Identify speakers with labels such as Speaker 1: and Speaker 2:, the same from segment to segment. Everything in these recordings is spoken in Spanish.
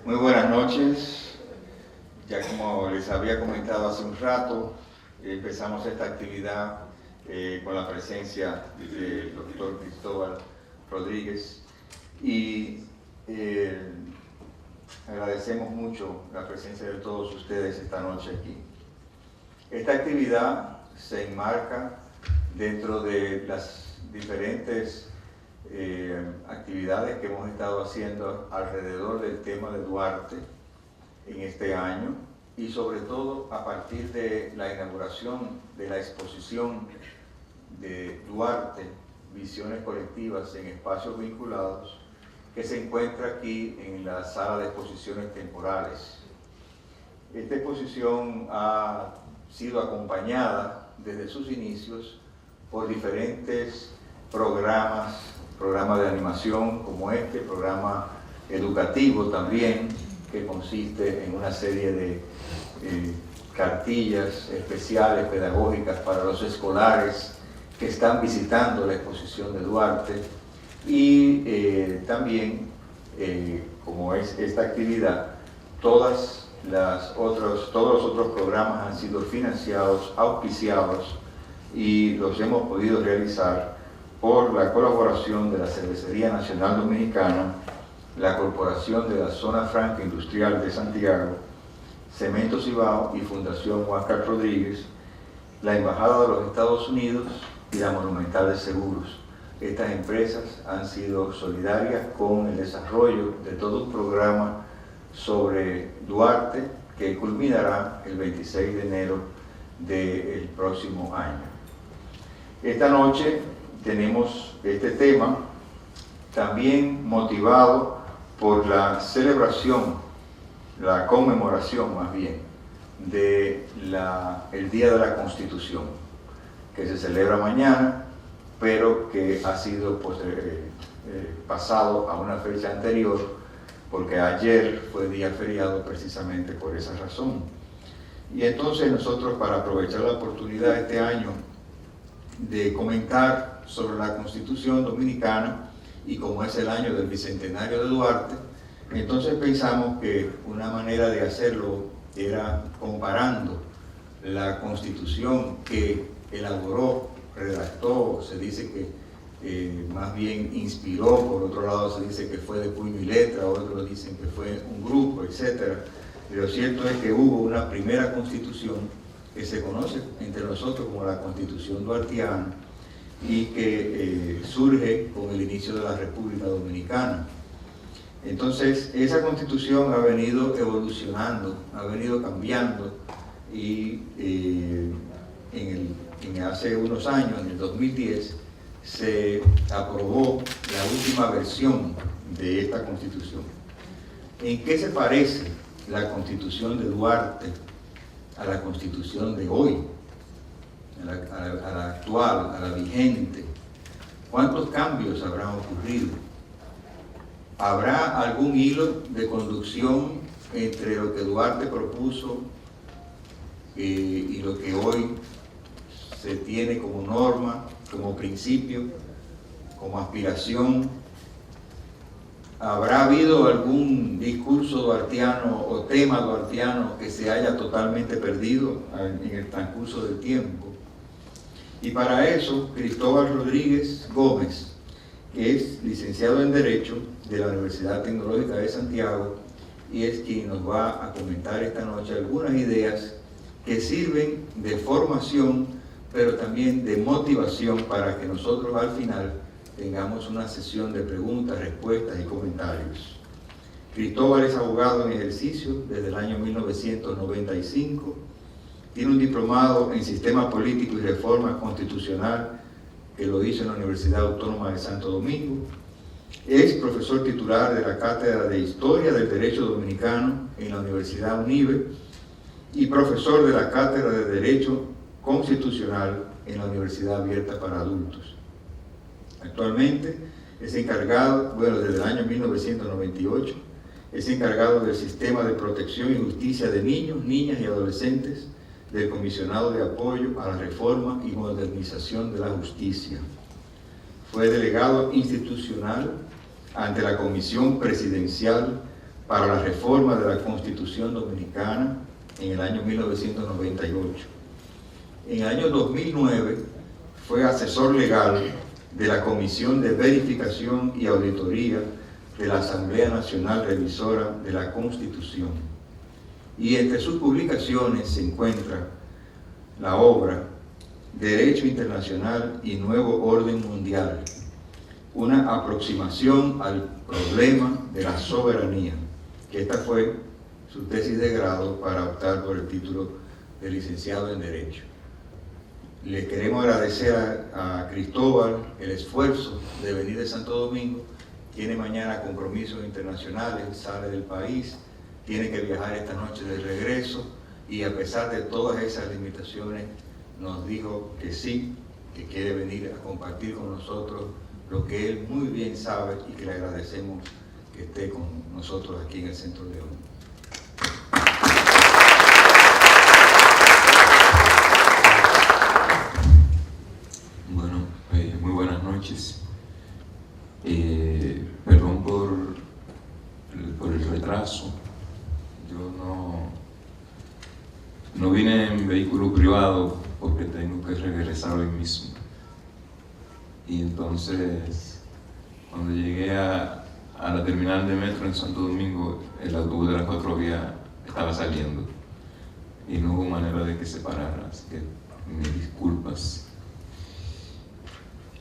Speaker 1: Muy buenas noches. Ya como les había comentado hace un rato, empezamos esta actividad con la presencia del doctor Cristóbal Rodríguez y agradecemos mucho la presencia de todos ustedes esta noche aquí. Esta actividad se enmarca dentro de las diferentes actividades que hemos estado haciendo alrededor del tema de Duarte en este año y sobre todo a partir de la inauguración de la exposición de Duarte, Visiones Colectivas en Espacios Vinculados, que se encuentra aquí en la sala de exposiciones temporales. Esta exposición ha sido acompañada desde sus inicios por diferentes programas de animación como este, programa educativo también, que consiste en una serie de cartillas especiales pedagógicas para los escolares que están visitando la exposición de Duarte y también, como es esta actividad, todos los otros programas han sido financiados, auspiciados y los hemos podido realizar por la colaboración de la Cervecería Nacional Dominicana, la Corporación de la Zona Franca Industrial de Santiago, Cemento Cibao y Fundación Huáscar Rodríguez, la Embajada de los Estados Unidos y la Monumental de Seguros. Estas empresas han sido solidarias con el desarrollo de todo un programa sobre Duarte que culminará el 26 de enero del próximo año. Esta noche tenemos este tema también motivado por la celebración, la conmemoración más bien, del Día de la Constitución, que se celebra mañana, pero que ha sido pasado a una fecha anterior, porque ayer fue día feriado precisamente por esa razón. Y entonces nosotros, para aprovechar la oportunidad este año de comentar sobre la Constitución Dominicana, y como es el año del Bicentenario de Duarte, entonces pensamos que una manera de hacerlo era comparando la Constitución que elaboró, redactó, se dice que más bien inspiró, por otro lado se dice que fue de puño y letra, otros dicen que fue un grupo, etc. Lo cierto es que hubo una primera Constitución que se conoce entre nosotros como la Constitución duartiana y que surge con el inicio de la República Dominicana. Entonces, esa Constitución ha venido evolucionando, ha venido cambiando y hace unos años, en el 2010, se aprobó la última versión de esta Constitución. ¿En qué se parece la Constitución de Duarte a la Constitución de hoy, a la actual, a la vigente? ¿Cuántos cambios habrán ocurrido? ¿Habrá algún hilo de conducción entre lo que Duarte propuso y lo que hoy se tiene como norma, como principio, como aspiración? ¿Habrá habido algún discurso duartiano o tema duartiano que se haya totalmente perdido en el transcurso del tiempo? Y para eso, Cristóbal Rodríguez Gómez, que es licenciado en Derecho de la Universidad Tecnológica de Santiago, y es quien nos va a comentar esta noche algunas ideas que sirven de formación, pero también de motivación para que nosotros al final tengamos una sesión de preguntas, respuestas y comentarios. Cristóbal es abogado en ejercicio desde el año 1995, tiene un diplomado en Sistema Político y Reforma Constitucional que lo hizo en la Universidad Autónoma de Santo Domingo, es profesor titular de la Cátedra de Historia del Derecho Dominicano en la Universidad UNIBE y profesor de la Cátedra de Derecho Constitucional en la Universidad Abierta para Adultos. Actualmente es encargado, desde el año 1998, es encargado del Sistema de Protección y Justicia de Niños, Niñas y Adolescentes del Comisionado de Apoyo a la Reforma y Modernización de la Justicia. Fue delegado institucional ante la Comisión Presidencial para la reforma de la Constitución Dominicana en el año 1998. En el año 2009 fue asesor legal de la Comisión de Verificación y Auditoría de la Asamblea Nacional Revisora de la Constitución. Y entre sus publicaciones se encuentra la obra Derecho Internacional y Nuevo Orden Mundial, una aproximación al problema de la soberanía, que esta fue su tesis de grado para optar por el título de licenciado en Derecho. Le queremos agradecer a Cristóbal el esfuerzo de venir de Santo Domingo. Tiene mañana compromisos internacionales, sale del país, tiene que viajar esta noche de regreso, y a pesar de todas esas limitaciones nos dijo que sí, que quiere venir a compartir con nosotros lo que él muy bien sabe, y que le agradecemos que esté con nosotros aquí en el Centro León.
Speaker 2: Bueno, muy buenas noches. Perdón por el retraso. Yo no vine en vehículo privado porque tengo que regresar hoy mismo. Y entonces, cuando llegué a la terminal de metro en Santo Domingo, el autobús de las 4 estaba saliendo y no hubo manera de que se parara, así que mis disculpas.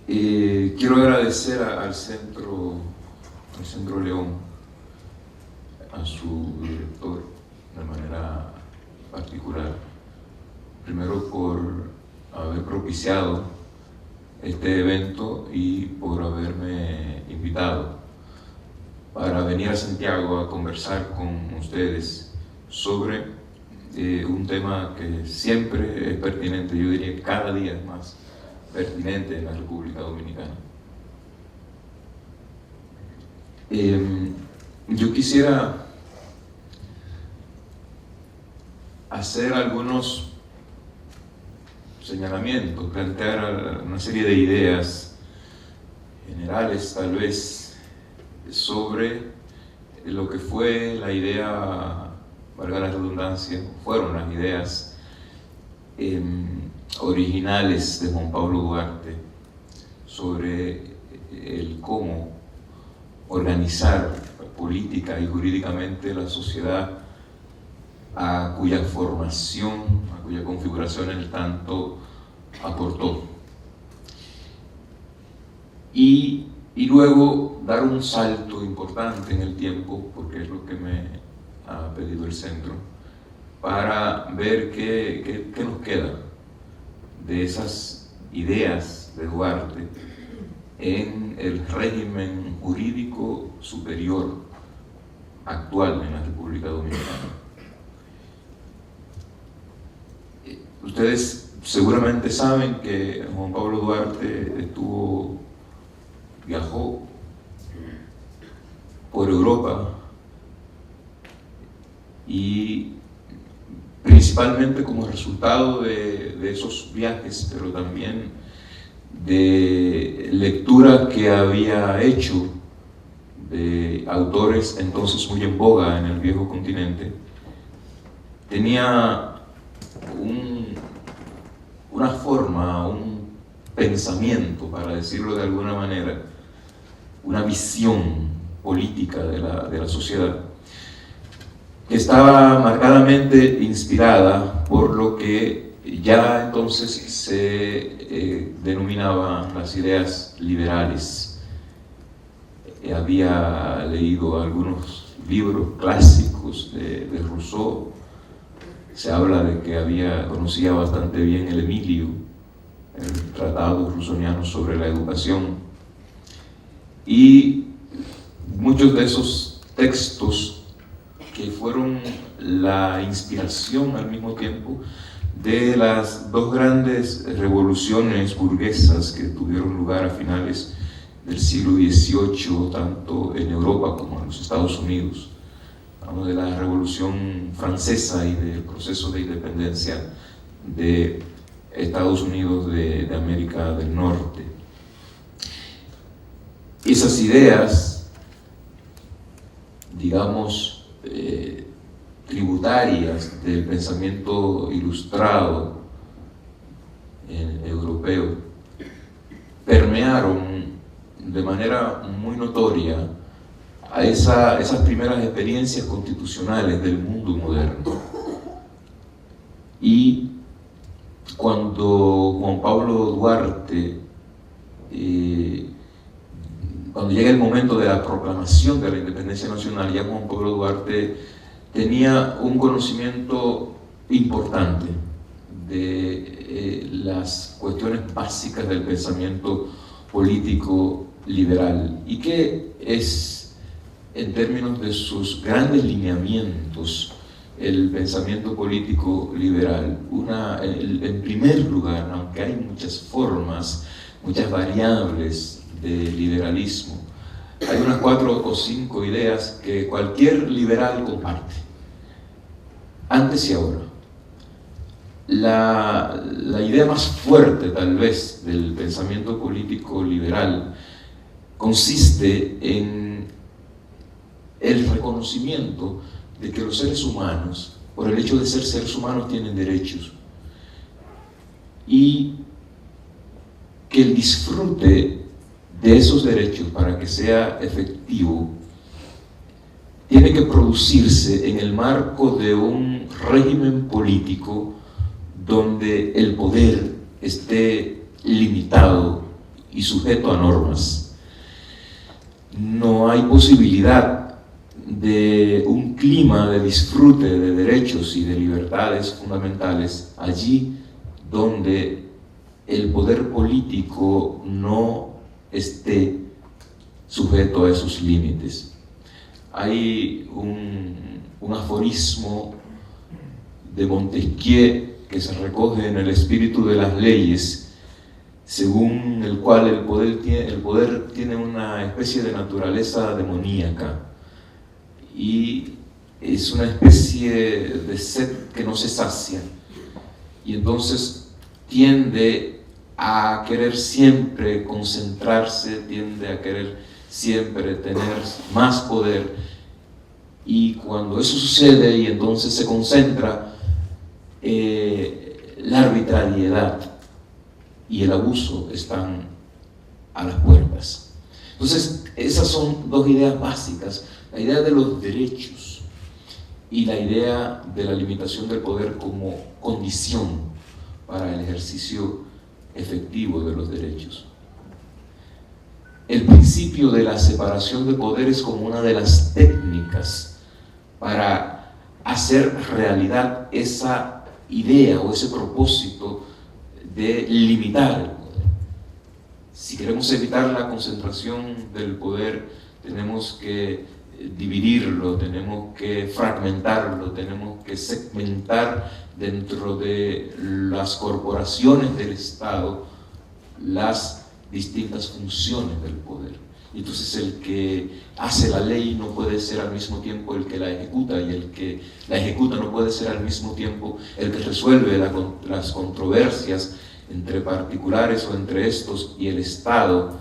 Speaker 2: Quiero agradecer al Centro León, a su director de manera particular, primero por haber propiciado este evento y por haberme invitado para venir a Santiago a conversar con ustedes sobre un tema que siempre es pertinente, yo diría que cada día es más pertinente en la República Dominicana. Yo quisiera hacer algunos señalamientos, plantear una serie de ideas generales tal vez sobre lo que fue la idea, valga la redundancia, fueron las ideas originales de Juan Pablo Duarte sobre el cómo organizar política y jurídicamente la sociedad a cuya formación, a cuya configuración él tanto aportó. Y luego dar un salto importante en el tiempo, porque es lo que me ha pedido el centro, para ver qué nos queda de esas ideas de Duarte en el régimen jurídico superior actual en la República Dominicana. Ustedes seguramente saben que Juan Pablo Duarte viajó por Europa y principalmente como resultado de esos viajes, pero también de lectura que había hecho de autores entonces muy en boga en el viejo continente, tenía una forma, un pensamiento, para decirlo de alguna manera, una visión política de la sociedad, que estaba marcadamente inspirada por lo que ya entonces se denominaba las ideas liberales. Había leído algunos libros clásicos de Rousseau. Se habla de que conocía bastante bien el Emilio, el tratado rousseauiano sobre la educación, y muchos de esos textos que fueron la inspiración al mismo tiempo de las dos grandes revoluciones burguesas que tuvieron lugar a finales del siglo XVIII, tanto en Europa como en los Estados Unidos. Hablamos de la Revolución Francesa y del proceso de independencia de Estados Unidos de América del Norte. Esas ideas, digamos, tributarias del pensamiento ilustrado europeo permearon de manera muy notoria a esas primeras experiencias constitucionales del mundo moderno. Y cuando Juan Pablo Duarte, cuando llega el momento de la proclamación de la independencia nacional, ya Juan Pablo Duarte tenía un conocimiento importante de las cuestiones básicas del pensamiento político liberal, y que es, en términos de sus grandes lineamientos, el pensamiento político liberal. En primer lugar, aunque hay muchas formas, muchas variables de liberalismo, hay unas 4 o 5 ideas que cualquier liberal comparte, antes y ahora. La idea más fuerte, tal vez, del pensamiento político liberal consiste en el reconocimiento de que los seres humanos, por el hecho de ser seres humanos, tienen derechos, y que el disfrute de esos derechos, para que sea efectivo, tiene que producirse en el marco de un régimen político donde el poder esté limitado y sujeto a normas. No hay posibilidad de un clima de disfrute de derechos y de libertades fundamentales allí donde el poder político no esté sujeto a esos límites. Hay un aforismo de Montesquieu que se recoge en El espíritu de las leyes, según el cual el poder tiene una especie de naturaleza demoníaca, y es una especie de sed que no se sacia, y entonces tiende a querer siempre concentrarse, tiende a querer siempre tener más poder, y cuando eso sucede y entonces se concentra, la arbitrariedad y el abuso están a las puertas. Entonces, esas son 2 ideas básicas: la idea de los derechos y la idea de la limitación del poder como condición para el ejercicio efectivo de los derechos. El principio de la separación de poderes como una de las técnicas para hacer realidad esa idea o ese propósito de limitar el poder. Si queremos evitar la concentración del poder, tenemos que dividirlo, tenemos que fragmentarlo, tenemos que segmentar dentro de las corporaciones del Estado las distintas funciones del poder. Entonces el que hace la ley no puede ser al mismo tiempo el que la ejecuta, y el que la ejecuta no puede ser al mismo tiempo el que resuelve las controversias entre particulares o entre estos y el Estado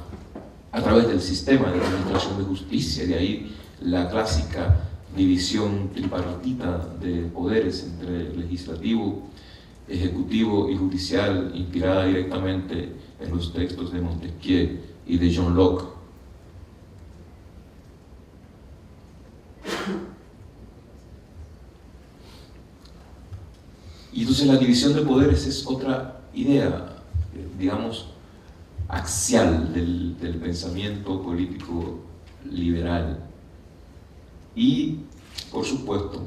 Speaker 2: a través del sistema de administración de justicia. De ahí la clásica división tripartita de poderes entre legislativo, ejecutivo y judicial, inspirada directamente en los textos de Montesquieu y de John Locke. Y entonces la división de poderes es otra idea, digamos, axial del pensamiento político liberal. Y, por supuesto,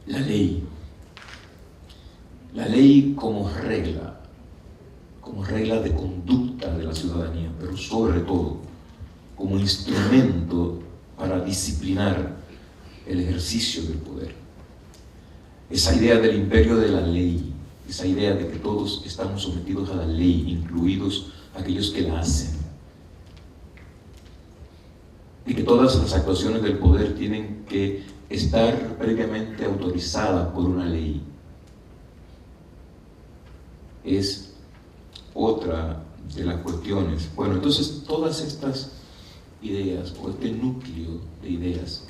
Speaker 2: la ley como regla de conducta de la ciudadanía, pero sobre todo como instrumento para disciplinar el ejercicio del poder. Esa idea del imperio de la ley, esa idea de que todos estamos sometidos a la ley, incluidos aquellos que la hacen, y que todas las actuaciones del poder tienen que estar previamente autorizadas por una ley, es otra de las cuestiones. Bueno, entonces todas estas ideas, o este núcleo de ideas,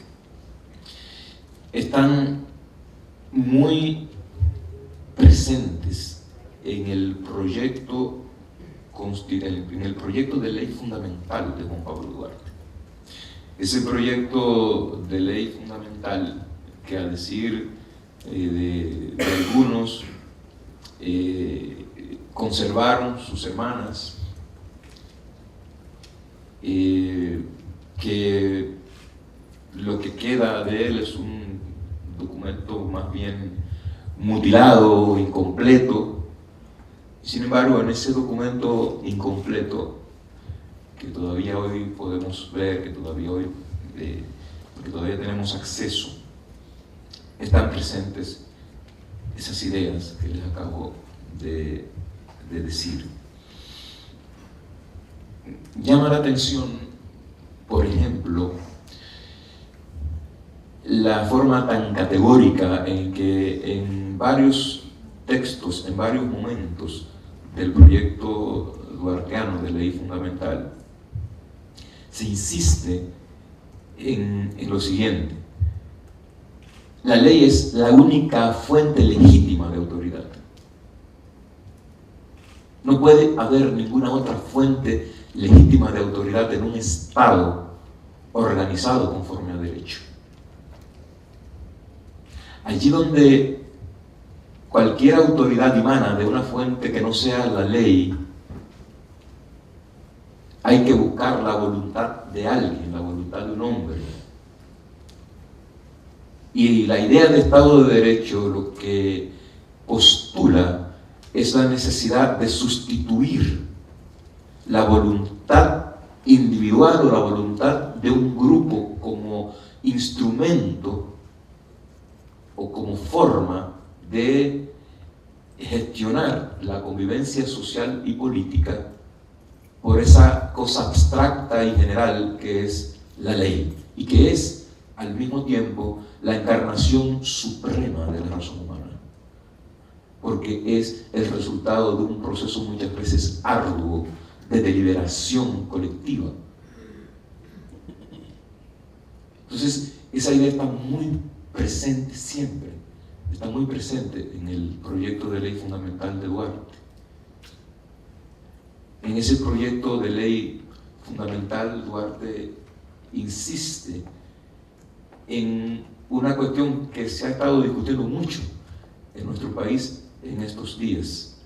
Speaker 2: están muy presentes en el proyecto de ley fundamental de Juan Pablo Duarte. Ese proyecto de ley fundamental que, a decir de algunos, conservaron sus hermanas, que lo que queda de él es un documento más bien mutilado, incompleto. Sin embargo, en ese documento incompleto, que todavía hoy podemos ver, que todavía tenemos acceso, están presentes esas ideas que les acabo de decir. Llama la atención, por ejemplo, la forma tan categórica en que en varios textos, en varios momentos del proyecto duarteano de ley fundamental, se insiste en lo siguiente: la ley es la única fuente legítima de autoridad. No puede haber ninguna otra fuente legítima de autoridad en un Estado organizado conforme a derecho. Allí donde cualquier autoridad dimana de una fuente que no sea la ley, hay que buscar la voluntad de alguien, la voluntad de un hombre. Y la idea de Estado de Derecho lo que postula es la necesidad de sustituir la voluntad individual o la voluntad de un grupo como instrumento o como forma de gestionar la convivencia social y política por esa cosa abstracta y general que es la ley, y que es al mismo tiempo la encarnación suprema de la razón humana, porque es el resultado de un proceso muchas veces arduo de deliberación colectiva. Entonces, esa idea está muy presente siempre, está muy presente en el proyecto de ley fundamental de Duarte. En ese proyecto de ley fundamental, Duarte insiste en una cuestión que se ha estado discutiendo mucho en nuestro país en estos días,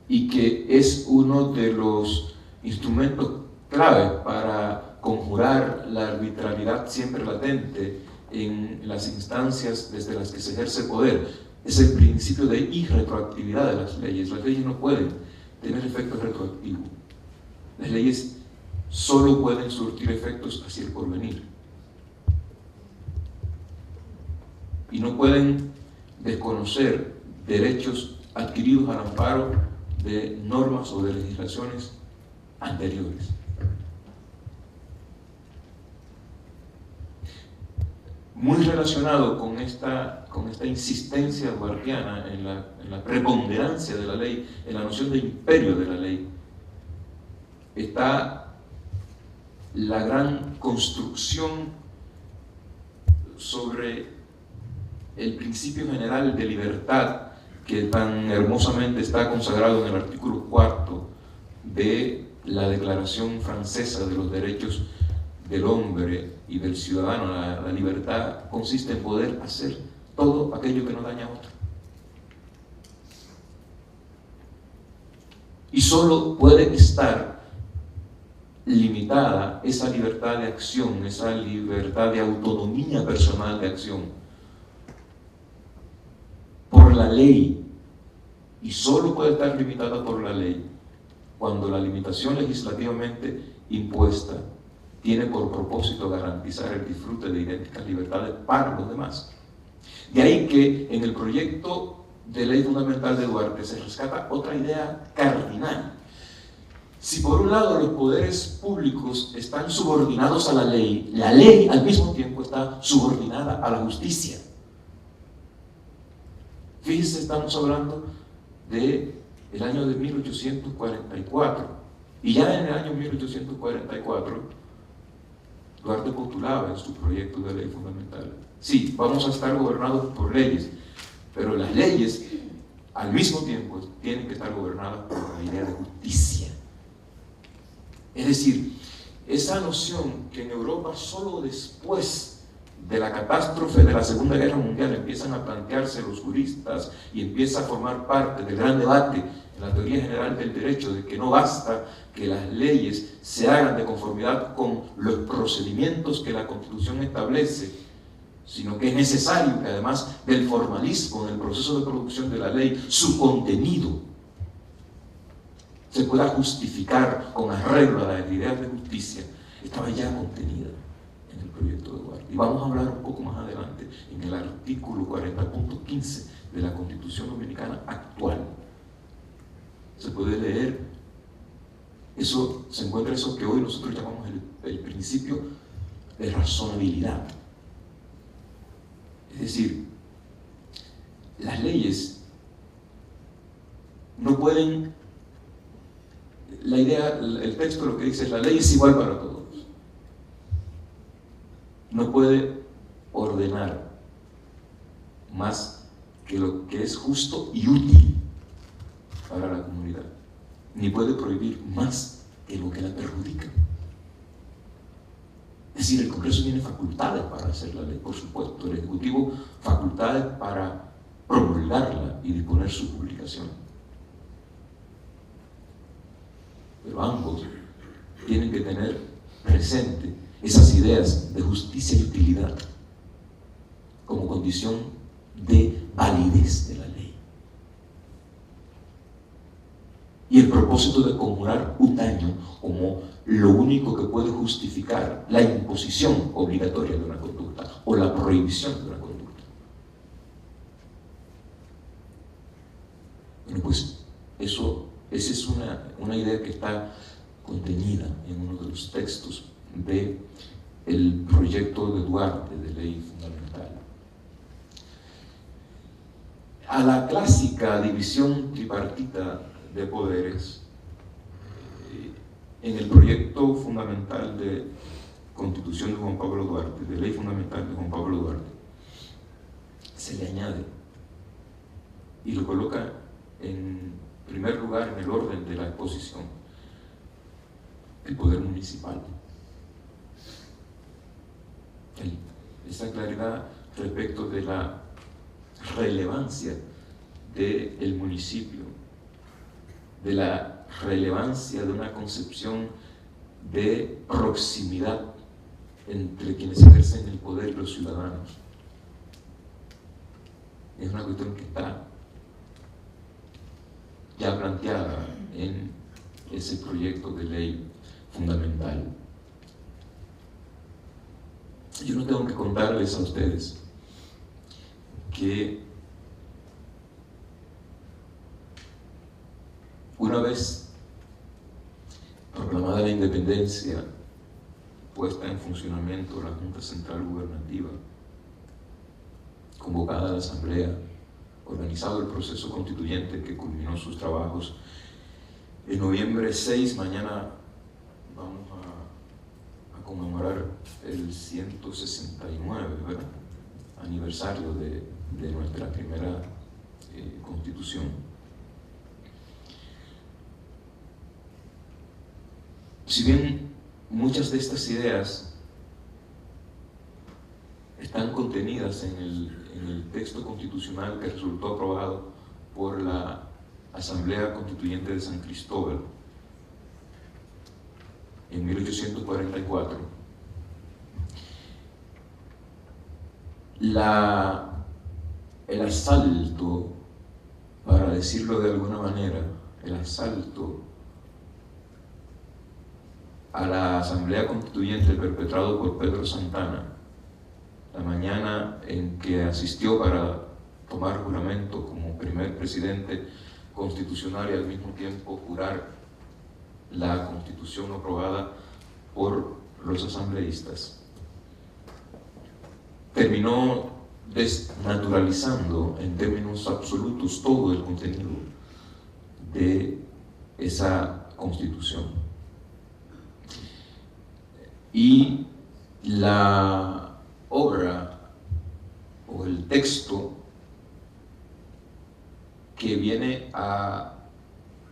Speaker 2: y que es uno de los instrumentos clave para conjurar la arbitrariedad siempre latente en las instancias desde las que se ejerce poder. Es el principio de irretroactividad de las leyes. Las leyes no pueden tener efectos retroactivos. Las leyes solo pueden surtir efectos hacia el porvenir. Y no pueden desconocer derechos adquiridos al amparo de normas o de legislaciones anteriores. Muy relacionado con esta insistencia duartiana en la preponderancia de la ley, en la noción de imperio de la ley, está la gran construcción sobre el principio general de libertad que tan hermosamente está consagrado en el artículo 4 de la Declaración Francesa de los Derechos del Hombre y del Ciudadano. La libertad consiste en poder hacer todo aquello que no daña a otro. Y solo puede estar limitada esa libertad de acción, esa libertad de autonomía personal de acción, por la ley, y solo puede estar limitada por la ley cuando la limitación legislativamente impuesta tiene por propósito garantizar el disfrute de idénticas libertades para los demás. De ahí que en el proyecto de ley fundamental de Duarte se rescata otra idea cardinal. Si por un lado los poderes públicos están subordinados a la ley al mismo tiempo está subordinada a la justicia. Fíjense, estamos hablando del año de 1844, y ya en el año 1844 Duarte postulaba en su proyecto de ley fundamental. Sí, vamos a estar gobernados por leyes, pero las leyes al mismo tiempo tienen que estar gobernadas por la idea de justicia. Es decir, esa noción que en Europa solo después de la catástrofe de la Segunda Guerra Mundial empiezan a plantearse los juristas y empieza a formar parte del gran debate en la teoría general del derecho de que no basta que las leyes se hagan de conformidad con los procedimientos que la Constitución establece, sino que es necesario que además del formalismo en el proceso de producción de la ley, su contenido se pueda justificar con arreglo a las ideas de justicia, estaba ya contenida en el proyecto de Duarte. Y vamos a hablar un poco más adelante en el artículo 40.15 de la Constitución Dominicana actual. Se puede leer, eso, se encuentra eso que hoy nosotros llamamos el principio de razonabilidad. Es decir, las leyes no pueden, la idea, el texto lo que dice es la ley es igual para todos. No puede ordenar más que lo que es justo y útil para la comunidad, ni puede prohibir más que lo que la perjudica. Es decir, el Congreso tiene facultades para hacer la ley, por supuesto, el Ejecutivo facultades para promulgarla y disponer su publicación. Pero ambos tienen que tener presente esas ideas de justicia y utilidad como condición de validez de la ley. Y el propósito de conjurar un daño como lo único que puede justificar la imposición obligatoria de una conducta o la prohibición de una conducta. Bueno, pues esa es una idea que está contenida en uno de los textos del proyecto de Duarte de ley fundamental. A la clásica división tripartita de poderes, en el proyecto fundamental de Constitución de Juan Pablo Duarte, de ley fundamental de Juan Pablo Duarte, se le añade y lo coloca en primer lugar en el orden de la exposición el poder municipal. Esa claridad respecto de la relevancia del municipio, de la relevancia de una concepción de proximidad entre quienes ejercen el poder y los ciudadanos. Es una cuestión que está ya planteada en ese proyecto de ley fundamental. Yo no tengo que contarles a ustedes que una vez proclamada la independencia, puesta en funcionamiento la Junta Central Gubernativa, convocada a la Asamblea, organizado el proceso constituyente que culminó sus trabajos en noviembre 6, mañana vamos a conmemorar el 169, ¿verdad?, aniversario de nuestra primera constitución. Si bien muchas de estas ideas están contenidas en el texto constitucional que resultó aprobado por la Asamblea Constituyente de San Cristóbal en 1844, el asalto, para decirlo de alguna manera, el asalto a la Asamblea Constituyente perpetrado por Pedro Santana, la mañana en que asistió para tomar juramento como primer presidente constitucional y al mismo tiempo jurar la Constitución aprobada por los asambleístas, terminó desnaturalizando en términos absolutos todo el contenido de esa Constitución. Y la obra o el texto que viene a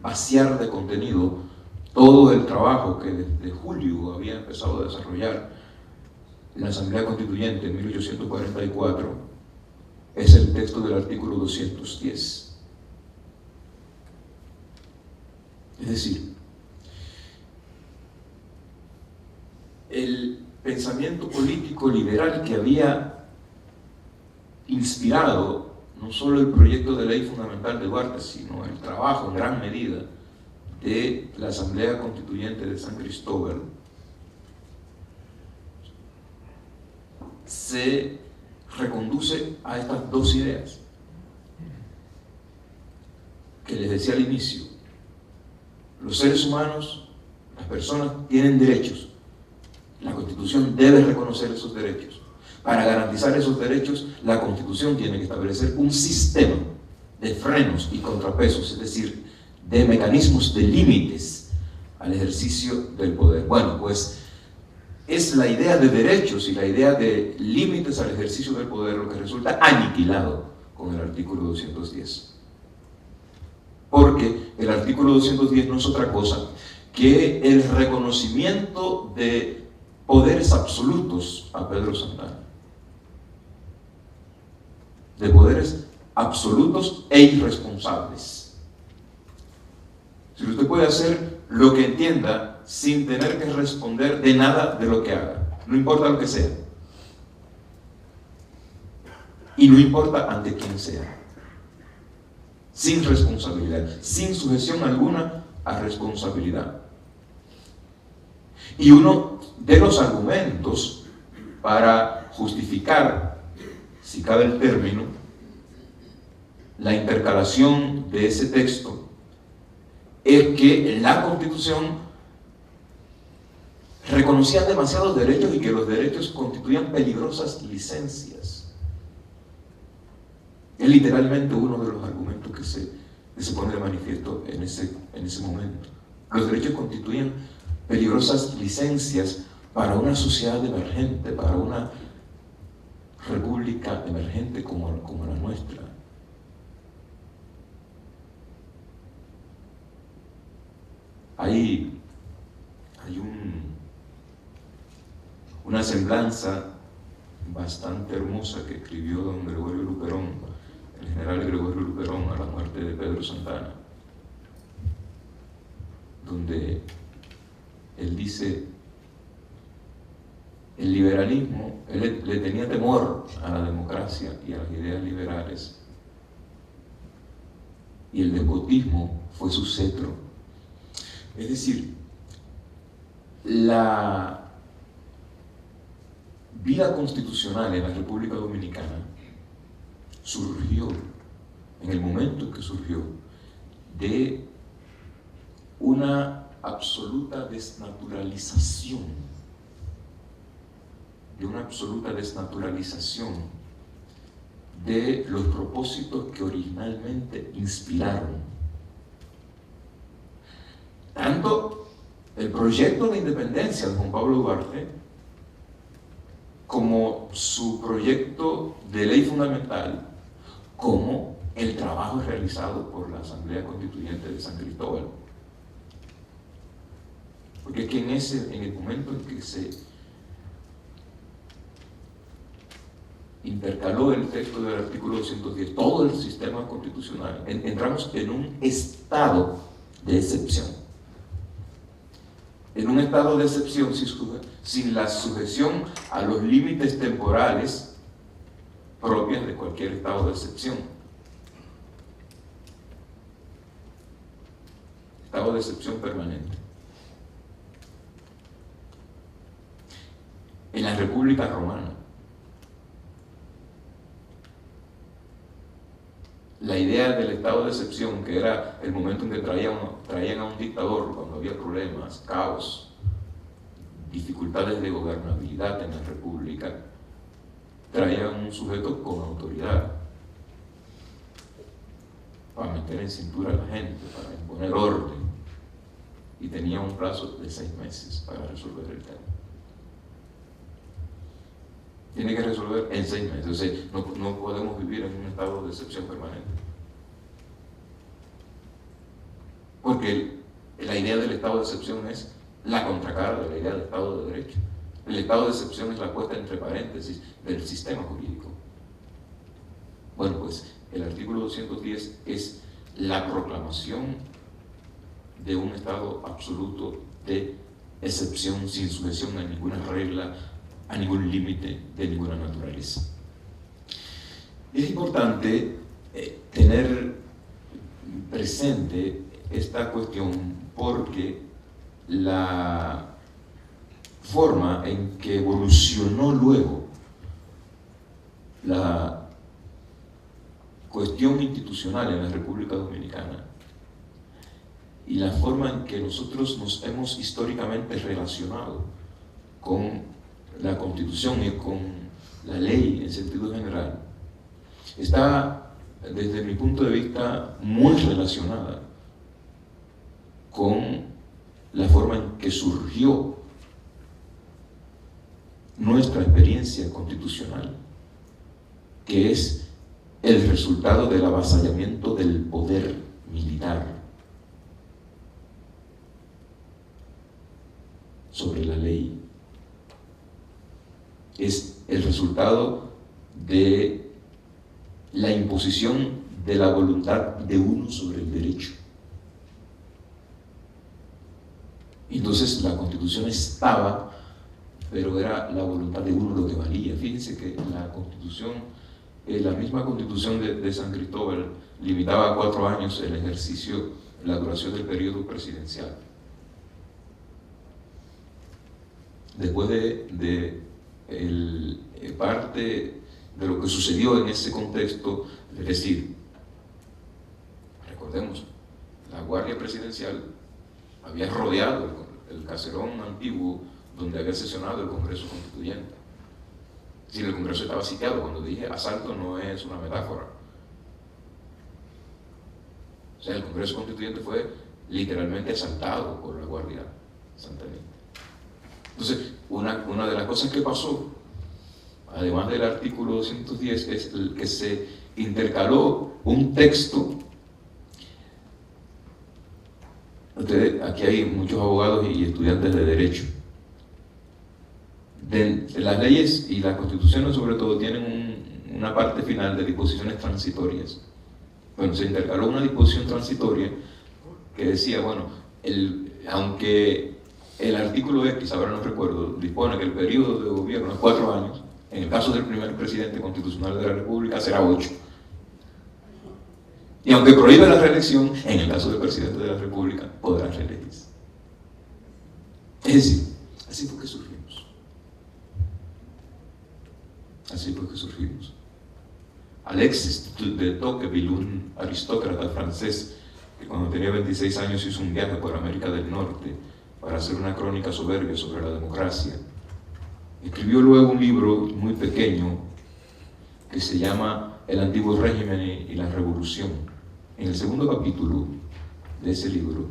Speaker 2: vaciar de contenido todo el trabajo que desde julio había empezado a desarrollar la Asamblea Constituyente en 1844, es el texto del artículo 210. Es decir, el pensamiento político liberal que había inspirado no solo el proyecto de ley fundamental de Duarte, sino el trabajo en gran medida de la Asamblea Constituyente de San Cristóbal, se reconduce a estas dos ideas que les decía al inicio. Los seres humanos, las personas, tienen derechos. La Constitución debe reconocer esos derechos. Para garantizar esos derechos, la Constitución tiene que establecer un sistema de frenos y contrapesos, es decir, de mecanismos de límites al ejercicio del poder. Bueno, pues es la idea de derechos y la idea de límites al ejercicio del poder lo que resulta aniquilado con el artículo 210. Porque el artículo 210 no es otra cosa que el reconocimiento de poderes absolutos a Pedro Santana. De poderes absolutos e irresponsables. Si usted puede hacer lo que entienda sin tener que responder de nada de lo que haga, no importa lo que sea, y no importa ante quién sea, sin responsabilidad, sin sujeción alguna a responsabilidad. Y uno de los argumentos para justificar, si cabe el término, la intercalación de ese texto es que la Constitución reconocía demasiados derechos y que los derechos constituían peligrosas licencias. Es literalmente uno de los argumentos que se pone de manifiesto en ese momento. Los derechos constituían peligrosas licencias para una sociedad emergente, para una república emergente como la nuestra. Hay una semblanza bastante hermosa que escribió don Gregorio Luperón, el general Gregorio Luperón, a la muerte de Pedro Santana, donde él dice: el liberalismo, él le tenía temor a la democracia y a las ideas liberales, y el despotismo fue su cetro. Es decir, la vida constitucional en la República Dominicana surgió, en el momento en que surgió, de una absoluta desnaturalización, de los propósitos que originalmente inspiraron tanto el proyecto de independencia de Juan Pablo Duarte como su proyecto de ley fundamental, como el trabajo realizado por la Asamblea Constituyente de San Cristóbal. Porque es que en el momento en que se intercaló el texto del artículo 210, todo el sistema constitucional, entramos en un estado de excepción. En un estado de excepción sin la sujeción a los límites temporales propios de cualquier estado de excepción. Estado de excepción permanente. En la República Romana, la idea del estado de excepción, que era el momento en que traían a un dictador cuando había problemas, caos, dificultades de gobernabilidad en la República, traían un sujeto con autoridad para meter en cintura a la gente, para imponer orden, y tenía un plazo de 6 meses para resolver el tema. Tiene que resolver en 6 meses. O sea, no podemos vivir en un estado de excepción permanente. Porque la idea del estado de excepción es la contracara de la idea del estado de derecho. El estado de excepción es la puesta entre paréntesis del sistema jurídico. Bueno, pues el artículo 210 es la proclamación de un estado absoluto de excepción sin sujeción a ninguna regla, a ningún límite de ninguna naturaleza. Es importante tener presente esta cuestión porque la forma en que evolucionó luego la cuestión institucional en la República Dominicana y la forma en que nosotros nos hemos históricamente relacionado con la Constitución y con la ley en sentido general, está, desde mi punto de vista, muy relacionada con la forma en que surgió nuestra experiencia constitucional, que es el resultado del avasallamiento del poder militar sobre la ley. Es el resultado de la imposición de la voluntad de uno sobre el derecho. Entonces la Constitución estaba, pero era la voluntad de uno lo que valía. Fíjense que la Constitución, la misma Constitución de San Cristóbal, limitaba a 4 años el ejercicio, la duración del periodo presidencial. Después de parte de lo que sucedió en ese contexto, es decir, recordemos, la Guardia Presidencial había rodeado el caserón antiguo donde había sesionado el Congreso Constituyente. Es decir, el Congreso estaba sitiado. Cuando dije asalto no es una metáfora. O sea, el Congreso Constituyente fue literalmente asaltado por la Guardia Santanita. Entonces, una de las cosas que pasó, además del artículo 210, es el que se intercaló un texto. Aquí hay muchos abogados y estudiantes de derecho. Las leyes y las constituciones sobre todo tienen una parte final de disposiciones transitorias. Bueno, se intercaló una disposición transitoria que decía, bueno, aunque el artículo X, ahora no recuerdo, dispone que el periodo de gobierno es 4 años, en el caso del primer presidente constitucional de la República será 8. Y aunque prohíbe la reelección, en el caso del presidente de la República podrá reelegirse. Es decir, así fue que surgimos. Así fue que surgimos. Alexis de Tocqueville, un aristócrata francés que cuando tenía 26 años hizo un viaje por América del Norte para hacer una crónica soberbia sobre la democracia, escribió luego un libro muy pequeño que se llama El antiguo régimen y la revolución. En el segundo capítulo de ese libro,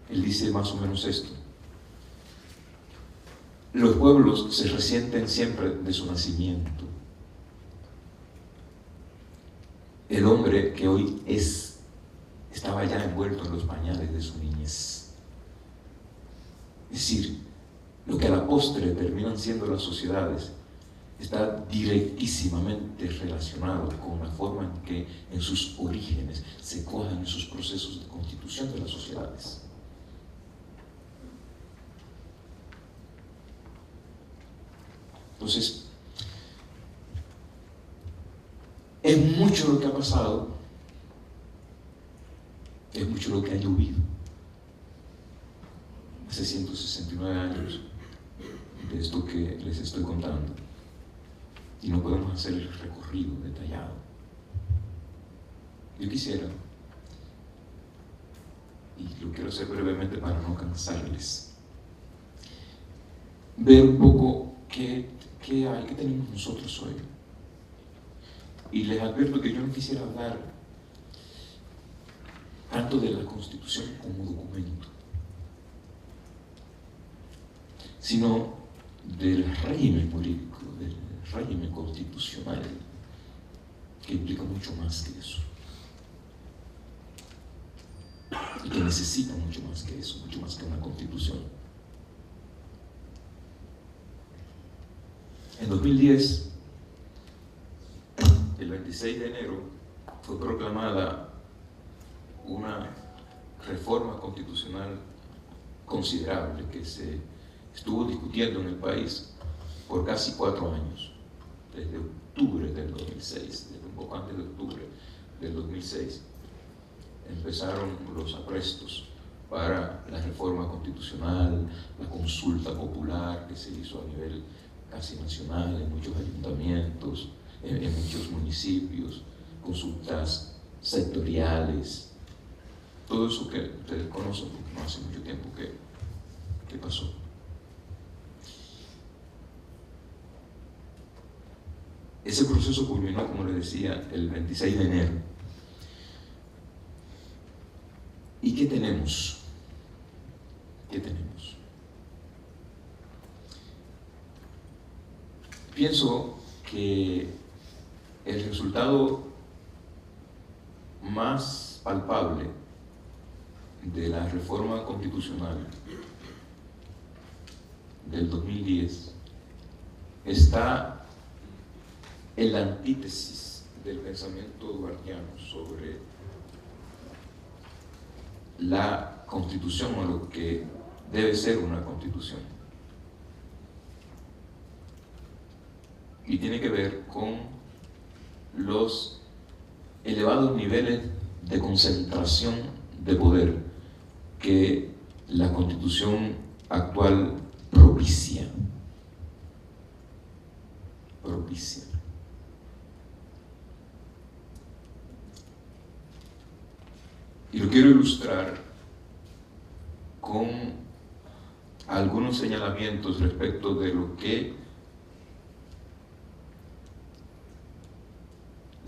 Speaker 2: él dice más o menos esto: los pueblos se resienten siempre de su nacimiento. El hombre que hoy estaba ya envuelto en los pañales de su niñez. Es decir, lo que a la postre terminan siendo las sociedades está directísimamente relacionado con la forma en que en sus orígenes se cojan esos procesos de constitución de las sociedades. Entonces, es mucho lo que ha pasado, es mucho lo que ha llovido. Hace 169 años de esto que les estoy contando. Y no podemos hacer el recorrido detallado. Yo quisiera, y lo quiero hacer brevemente para no cansarles, ver un poco qué tenemos nosotros hoy. Y les advierto que yo no quisiera hablar tanto de la Constitución como documento, sino del régimen jurídico, del régimen constitucional, que implica mucho más que eso. Y que necesita mucho más que eso, mucho más que una constitución. En 2010, el 26 de enero, fue proclamada una reforma constitucional considerable que se estuvo discutiendo en el país por casi 4 años, desde octubre del 2006, desde un poco antes de octubre del 2006, empezaron los aprestos para la reforma constitucional, la consulta popular que se hizo a nivel casi nacional en muchos ayuntamientos, en muchos municipios, consultas sectoriales, todo eso que ustedes conocen porque no hace mucho tiempo que pasó. Ese proceso culminó, como les decía, el 26 de enero. ¿Y qué tenemos? ¿Qué tenemos? Pienso que el resultado más palpable de la reforma constitucional del 2010 está en la antítesis del pensamiento duartiano sobre la constitución o lo que debe ser una constitución. Y tiene que ver con los elevados niveles de concentración de poder que la constitución actual propicia. Y lo quiero ilustrar con algunos señalamientos respecto de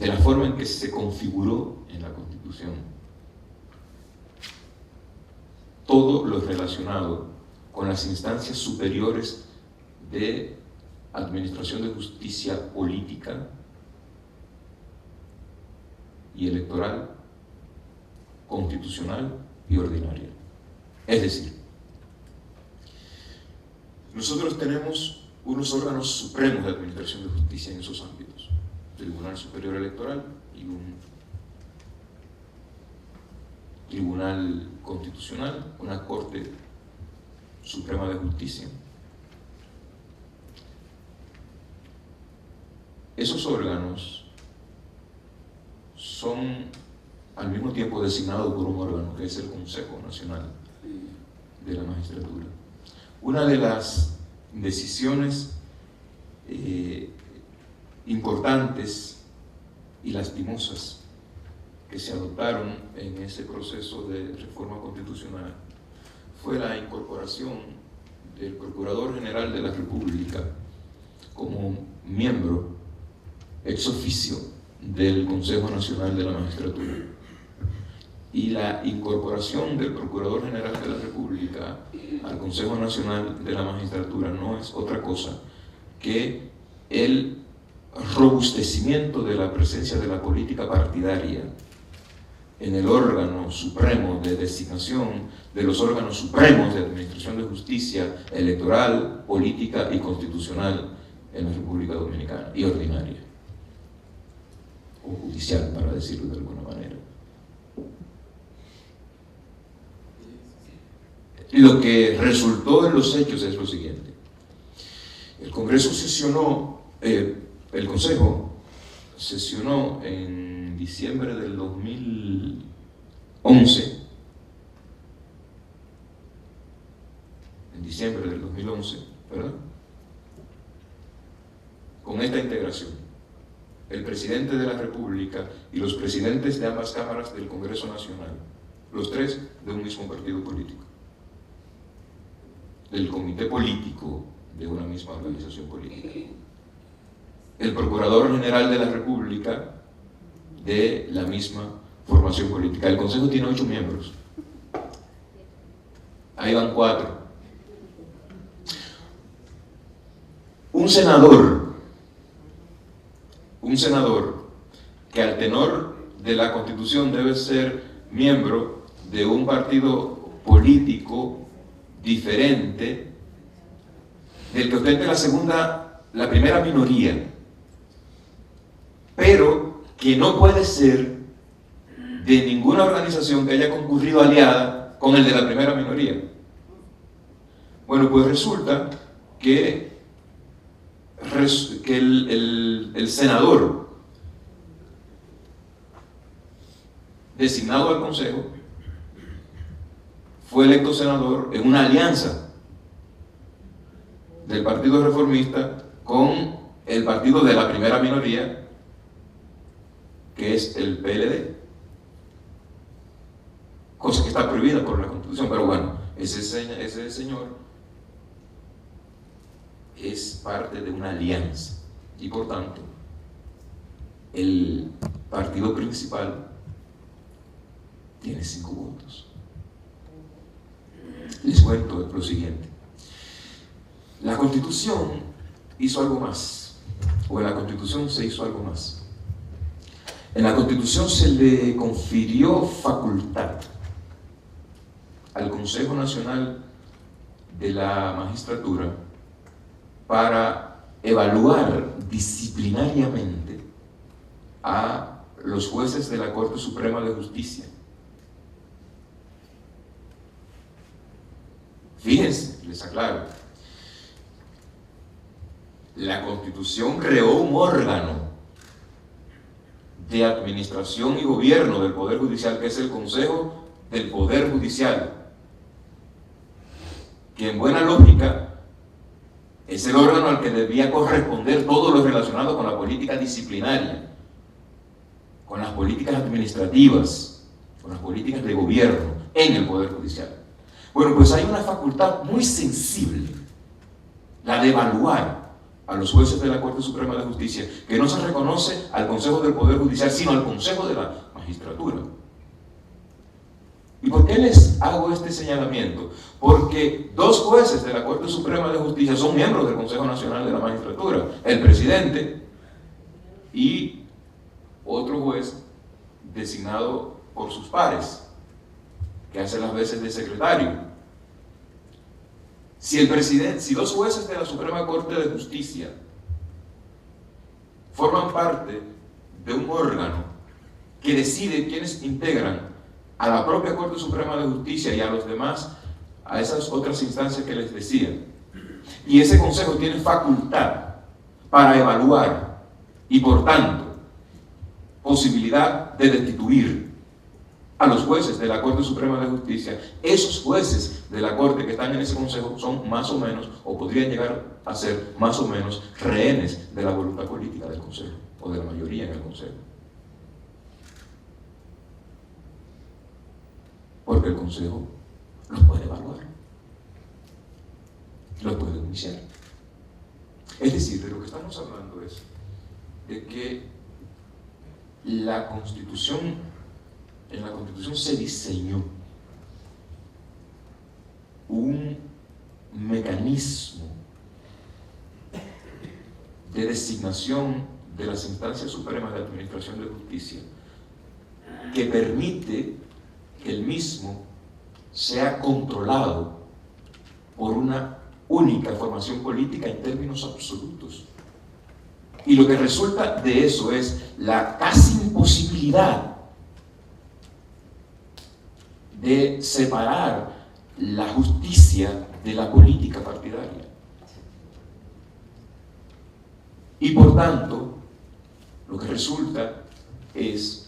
Speaker 2: la forma en que se configuró en la Constitución todo lo relacionado con las instancias superiores de administración de justicia política y electoral, constitucional y ordinaria. Es decir, nosotros tenemos unos órganos supremos de administración de justicia en esos ámbitos: Tribunal Superior Electoral y un Tribunal Constitucional, una Corte Suprema de Justicia. Esos órganos son al mismo tiempo designados por un órgano que es el Consejo Nacional de la Magistratura. Una de las decisiones importantes y lastimosas que se adoptaron en ese proceso de reforma constitucional fue la incorporación del Procurador General de la República como miembro ex oficio del Consejo Nacional de la Magistratura. Y la incorporación del Procurador General de la República al Consejo Nacional de la Magistratura no es otra cosa que el robustecimiento de la presencia de la política partidaria en el órgano supremo de designación de los órganos supremos de administración de justicia electoral, política y constitucional en la República Dominicana, y ordinaria, o judicial, para decirlo de alguna manera. Lo que resultó en los hechos es lo siguiente: el Congreso sesionó, el Consejo sesionó en diciembre del 2011, ¿verdad? Con esta integración: el presidente de la República y los presidentes de ambas cámaras del Congreso Nacional, los tres de un mismo partido político, del comité político de una misma organización política, el Procurador General de la República de la misma formación política. El Consejo tiene 8 miembros, ahí van 4. un senador que al tenor de la Constitución debe ser miembro de un partido político diferente del que ostente la primera minoría, pero que no puede ser de ninguna organización que haya concurrido aliada con el de la primera minoría. Bueno, pues resulta que el senador designado al Consejo fue electo senador en una alianza del Partido Reformista con el partido de la primera minoría, que es el PLD, cosa que está prohibida por la Constitución, pero bueno, ese señor es parte de una alianza y por tanto el partido principal tiene 5 votos. Les cuento lo siguiente. La Constitución hizo algo más, o en la Constitución se hizo algo más. En la Constitución se le confirió facultad al Consejo Nacional de la Magistratura para evaluar disciplinariamente a los jueces de la Corte Suprema de Justicia. Fíjense, les aclaro, la Constitución creó un órgano de administración y gobierno del Poder Judicial, que es el Consejo del Poder Judicial, que en buena lógica es el órgano al que debía corresponder todo lo relacionado con la política disciplinaria, con las políticas administrativas, con las políticas de gobierno en el Poder Judicial. Bueno, pues hay una facultad muy sensible, la de evaluar a los jueces de la Corte Suprema de Justicia, que no se reconoce al Consejo del Poder Judicial, sino al Consejo de la Magistratura. ¿Y por qué les hago este señalamiento? Porque 2 jueces de la Corte Suprema de Justicia son miembros del Consejo Nacional de la Magistratura, el presidente y otro juez designado por sus pares, que hace las veces de secretario. Si 2 jueces de la Suprema Corte de Justicia forman parte de un órgano que decide quiénes integran a la propia Corte Suprema de Justicia y a los demás, a esas otras instancias que les decía, y ese Consejo tiene facultad para evaluar y por tanto posibilidad de destituir a los jueces de la Corte Suprema de Justicia, esos jueces de la Corte que están en ese Consejo son más o menos, o podrían llegar a ser más o menos, rehenes de la voluntad política del Consejo, o de la mayoría en el Consejo. Porque el Consejo los puede evaluar, los puede iniciar. Es decir, de lo que estamos hablando es de que en la Constitución se diseñó un mecanismo de designación de las instancias supremas de administración de justicia que permite que el mismo sea controlado por una única formación política en términos absolutos. Y lo que resulta de eso es la casi imposibilidad de separar la justicia de la política partidaria. Y por tanto, lo que resulta es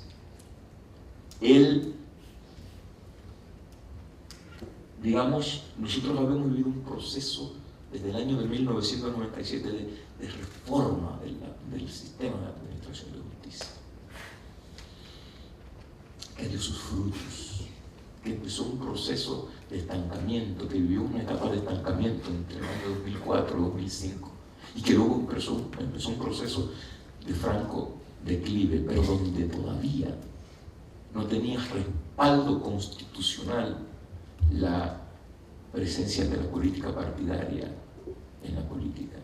Speaker 2: nosotros habíamos vivido un proceso desde el año de 1997 de reforma del sistema de administración de justicia, que dio sus frutos, que empezó un proceso de estancamiento, que vivió una etapa de estancamiento entre el año 2004 y 2005, y que luego empezó un proceso de franco declive, pero donde todavía no tenía respaldo constitucional la presencia de la política partidaria en la política.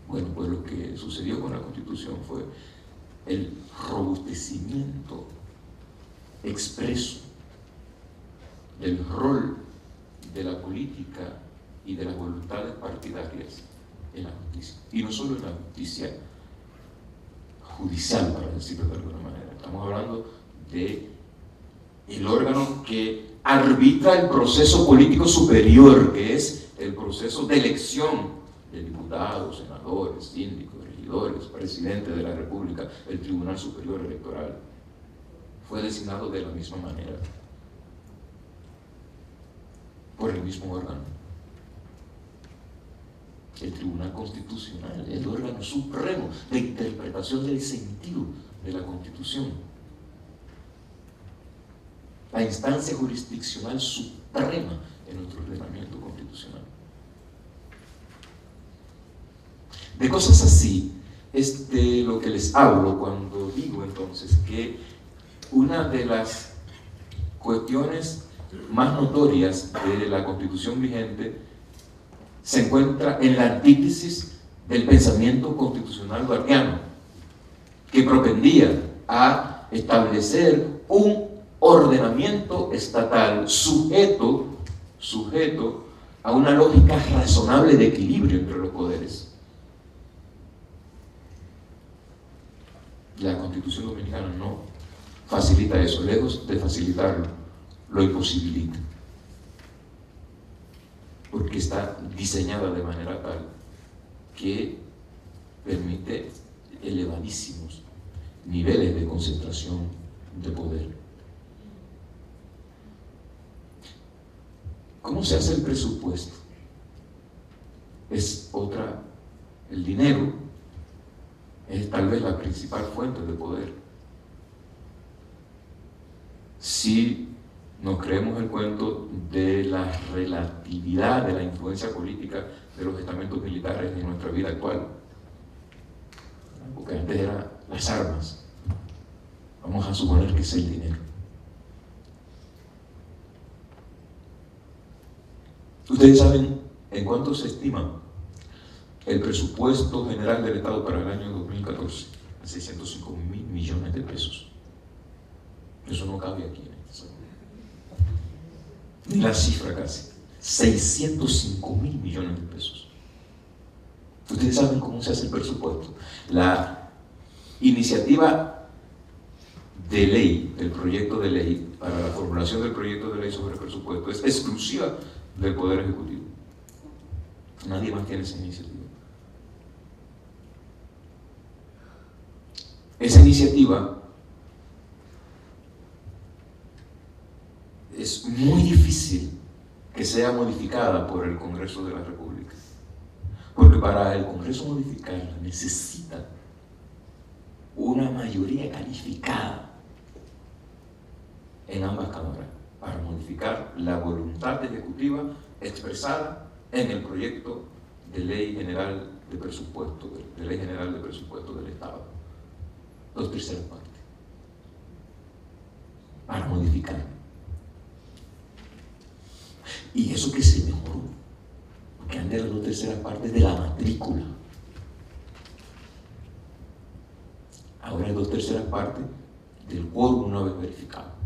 Speaker 2: Bueno, pues lo que sucedió con la Constitución fue el robustecimiento expreso del rol de la política y de las voluntades partidarias en la justicia. Y no solo en la justicia judicial, para decirlo de alguna manera. Estamos hablando de el órgano que arbitra el proceso político superior, que es el proceso de elección de diputados, senadores, síndicos, regidores, presidente de la República, el Tribunal Superior Electoral. Fue designado de la misma manera, por el mismo órgano. El Tribunal Constitucional, el órgano supremo de interpretación del sentido de la Constitución. La instancia jurisdiccional suprema en nuestro ordenamiento constitucional. De cosas así es de lo que les hablo cuando digo entonces que una de las cuestiones más notorias de la Constitución vigente se encuentra en la antítesis del pensamiento constitucional duartiano, que propendía a establecer un ordenamiento estatal sujeto a una lógica razonable de equilibrio entre los poderes. La Constitución dominicana no facilita eso, lejos de facilitarlo, lo imposibilita, porque está diseñada de manera tal que permite elevadísimos niveles de concentración de poder. ¿Cómo se hace el presupuesto? Es otra, el dinero es tal vez la principal fuente de poder. Si nos creemos el cuento de la relatividad de la influencia política de los estamentos militares en nuestra vida actual, porque antes eran las armas, vamos a suponer que es el dinero. Ustedes saben en cuánto se estima el presupuesto general del Estado para el año 2014, a 605.000 millones de pesos. Eso no cabe aquí en este salón. Ni la cifra casi. 605.000 millones de pesos. Ustedes saben cómo se hace el presupuesto. La iniciativa de ley, el proyecto de ley, para la formulación del proyecto de ley sobre el presupuesto es exclusiva del Poder Ejecutivo. Nadie más tiene esa iniciativa. Esa iniciativa es muy difícil que sea modificada por el Congreso de la República, porque para el Congreso modificarla necesita una mayoría calificada en ambas cámaras para modificar la voluntad ejecutiva expresada en el proyecto de ley general de presupuesto, de ley general de presupuesto del Estado. 2/3 partes para modificar. Y eso que se mejoró, porque antes eran 2/3 partes de la matrícula. Ahora es 2/3 partes del quórum una vez verificado.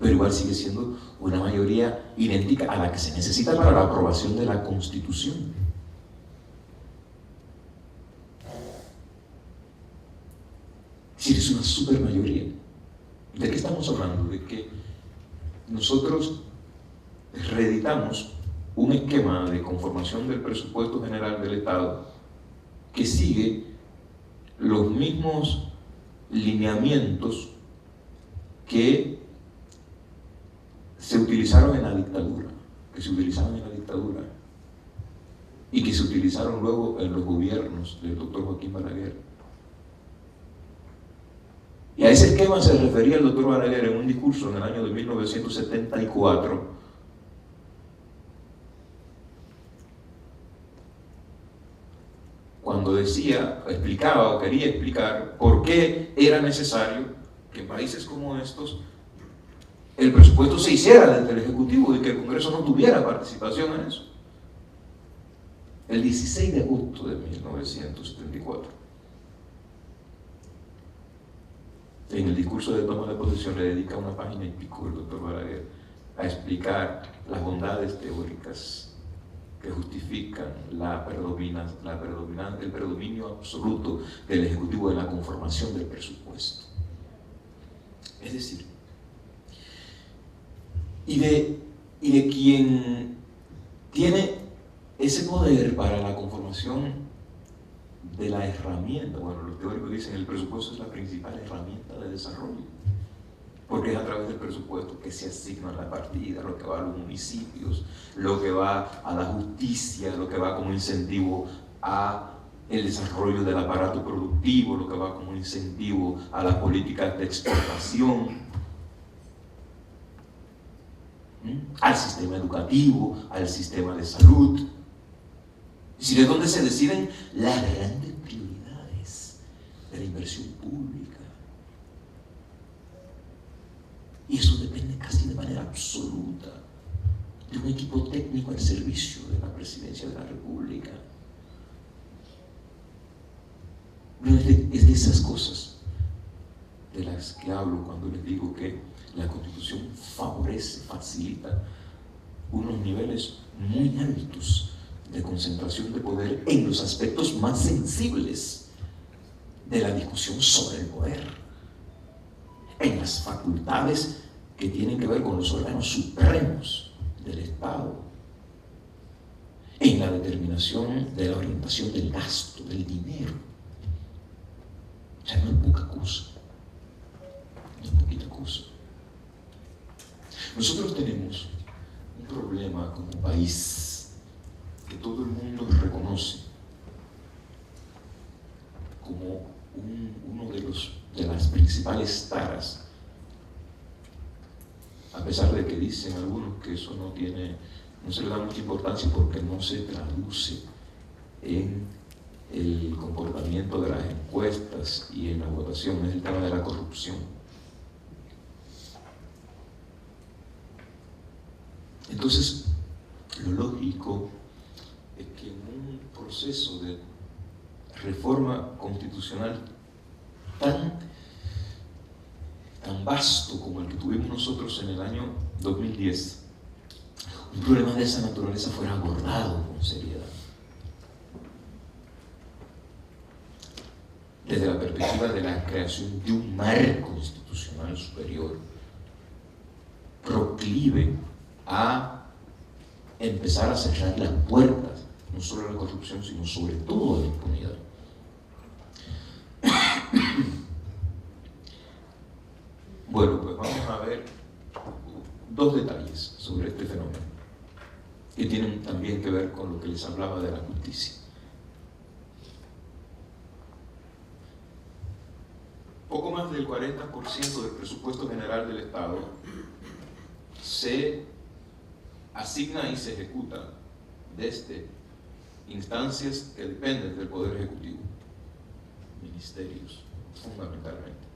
Speaker 2: Pero igual sigue siendo una mayoría idéntica a la que se necesita para la aprobación de la Constitución. Si es una supermayoría. ¿De qué estamos hablando? De que nosotros reeditamos un esquema de conformación del presupuesto general del Estado que sigue los mismos lineamientos que se utilizaron en la dictadura, y que se utilizaron luego en los gobiernos del doctor Joaquín Balaguer. Y a ese esquema se refería el doctor Balaguer en un discurso en el año de 1974, cuando explicaba o quería explicar por qué era necesario que en países como estos el presupuesto se hiciera desde el Ejecutivo y que el Congreso no tuviera participación en eso. el 16 de agosto de 1974. En el discurso de toma de posesión le dedica una página y pico el doctor Balaguer a explicar las bondades teóricas que justifican el predominio absoluto del Ejecutivo en la conformación del presupuesto. Es decir, y de quien tiene ese poder para la conformación de la herramienta, bueno, los teóricos dicen el presupuesto es la principal herramienta de desarrollo, porque es a través del presupuesto que se asigna la partida, lo que va a los municipios, lo que va a la justicia, lo que va como incentivo a el desarrollo del aparato productivo, lo que va como incentivo a las políticas de exportación, al sistema educativo, al sistema de salud. Es decir, es donde se deciden las grandes prioridades de la inversión pública. Y eso depende casi de manera absoluta de un equipo técnico al servicio de la Presidencia de la República. Es de esas cosas de las que hablo cuando les digo que la Constitución facilita unos niveles muy altos de concentración de poder en los aspectos más sensibles de la discusión sobre el poder, en las facultades que tienen que ver con los órganos supremos del Estado, en la determinación de la orientación del gasto, del dinero. O sea, no es poca cosa, no es poquita cosa. Nosotros tenemos un problema como país que todo el mundo reconoce como uno de las principales taras, a pesar de que dicen algunos que eso no se le da mucha importancia porque no se traduce en el comportamiento de las encuestas y en la votación, es el tema de la corrupción. Entonces, lo lógico es que en un proceso de reforma constitucional tan vasto como el que tuvimos nosotros en el año 2010, un problema de esa naturaleza fuera abordado con seriedad. Desde la perspectiva de la creación de un marco institucional superior, proclive a empezar a cerrar las puertas, no solo a la corrupción, sino sobre todo a la impunidad. Bueno, pues vamos a ver dos detalles sobre este fenómeno que tienen también que ver con lo que les hablaba de la justicia. Poco más del 40% del presupuesto general del Estado se asigna y se ejecuta desde instancias que dependen del Poder Ejecutivo, ministerios, fundamentalmente.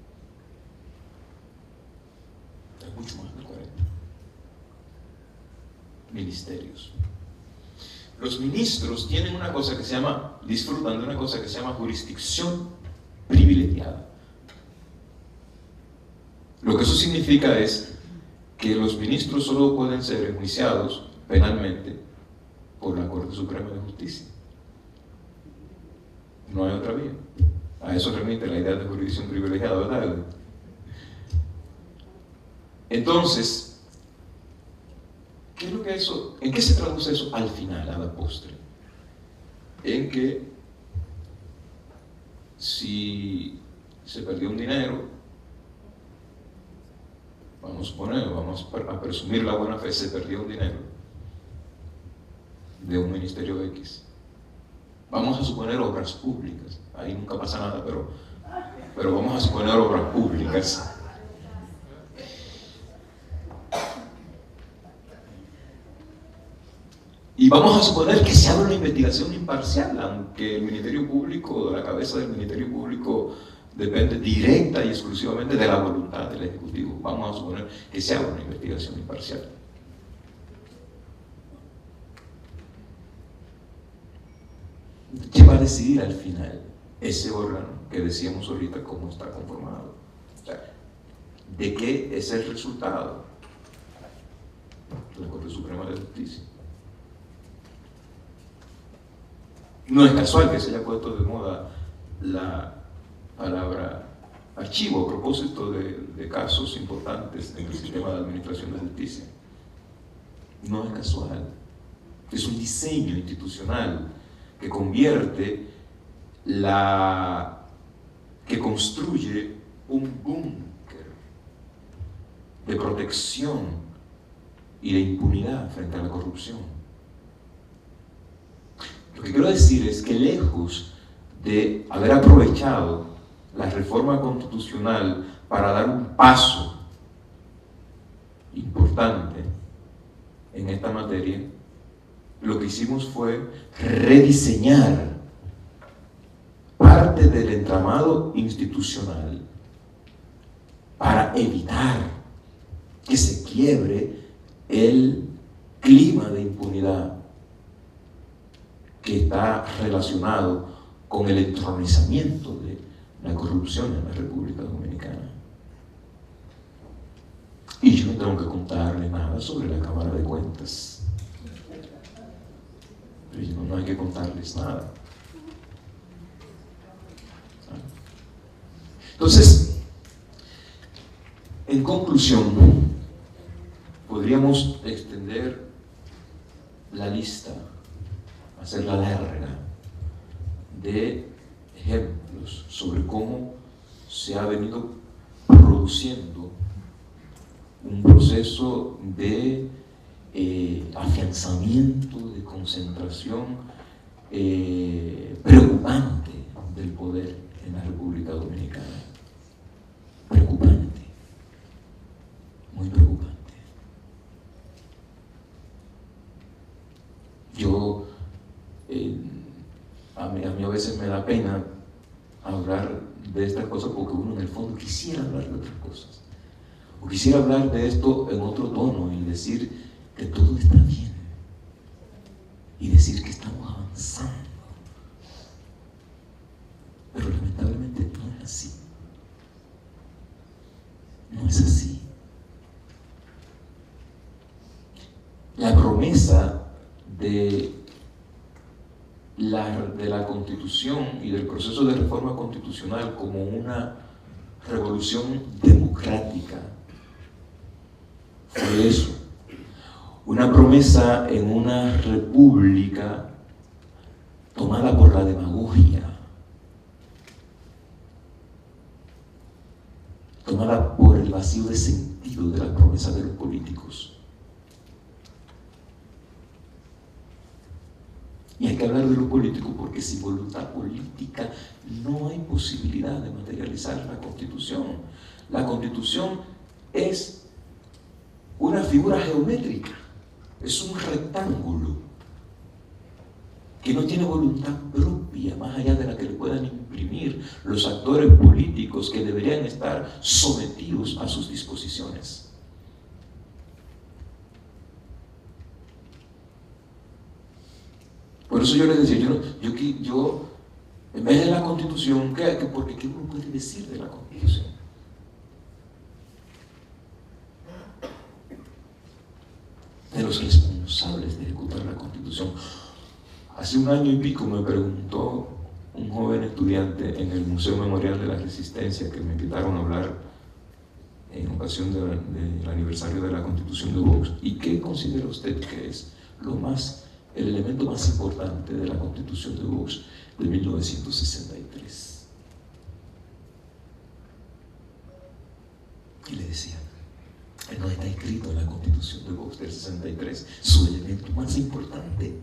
Speaker 2: Es mucho más del 40%. Ministerios. Los ministros tienen una cosa que se llama, disfrutan de una cosa que se llama jurisdicción privilegiada. Lo que eso significa es que los ministros solo pueden ser enjuiciados penalmente por la Corte Suprema de Justicia. No hay otra vía. A eso remite la idea de jurisdicción privilegiada, ¿verdad? Entonces, ¿qué es lo que eso? ¿En qué se traduce eso al final, a la postre? En que si se perdió un dinero, vamos a presumir la buena fe, se perdió un dinero de un ministerio X. Vamos a suponer obras públicas, ahí nunca pasa nada, pero vamos a suponer obras públicas. Y vamos a suponer que se abre una investigación imparcial, aunque el Ministerio Público, la cabeza del Ministerio Público depende directa y exclusivamente de la voluntad del Ejecutivo. Vamos a suponer que se abre una investigación imparcial. ¿Qué va a decidir al final ese órgano que decíamos ahorita cómo está conformado? O sea, ¿de qué es el resultado? La Corte Suprema de Justicia. No es casual que se haya puesto de moda la palabra archivo a propósito de casos importantes en el sistema de administración de justicia. No es casual. Es un diseño institucional que convierte que construye un búnker de protección y de impunidad frente a la corrupción. Lo que quiero decir es que lejos de haber aprovechado la reforma constitucional para dar un paso importante en esta materia, lo que hicimos fue rediseñar parte del entramado institucional para evitar que se quiebre el clima de impunidad que está relacionado con el entronizamiento de la corrupción en la República Dominicana. Y yo no tengo que contarle nada sobre la Cámara de Cuentas. No hay que contarles nada. Entonces, en conclusión, podríamos extender la lista, hacerla larga, de ejemplos sobre cómo se ha venido produciendo un proceso de afianzamiento, de concentración preocupante del poder en la República Dominicana. Preocupante, muy preocupante. Yo, a mí a veces me da pena hablar de estas cosas porque uno en el fondo quisiera hablar de otras cosas. O quisiera hablar de esto en otro tono y decir que todo está bien. Y decir que estamos avanzando. Pero lamentablemente no es así. No es así. La promesa de la Constitución y del proceso de reforma constitucional como una revolución democrática fue eso, una promesa en una república tomada por la demagogia, tomada por el vacío de sentido de las promesas de los políticos. Y hay que hablar de los políticos porque sin voluntad política no hay posibilidad de materializar la Constitución. La Constitución es una figura geométrica, es un rectángulo que no tiene voluntad propia más allá de la que le puedan imprimir los actores políticos que deberían estar sometidos a sus disposiciones. Por eso yo les decía, yo en vez de la Constitución, porque ¿qué uno puede decir de la Constitución? De los responsables de ejecutar la Constitución. Hace un año y pico me preguntó un joven estudiante en el Museo Memorial de la Resistencia, que me invitaron a hablar en ocasión del aniversario de la Constitución de Vox, ¿y qué considera usted que es el elemento más importante de la Constitución de Vox de 1963? Y le decía, no está escrito en la Constitución de Vox del 63, su elemento más importante,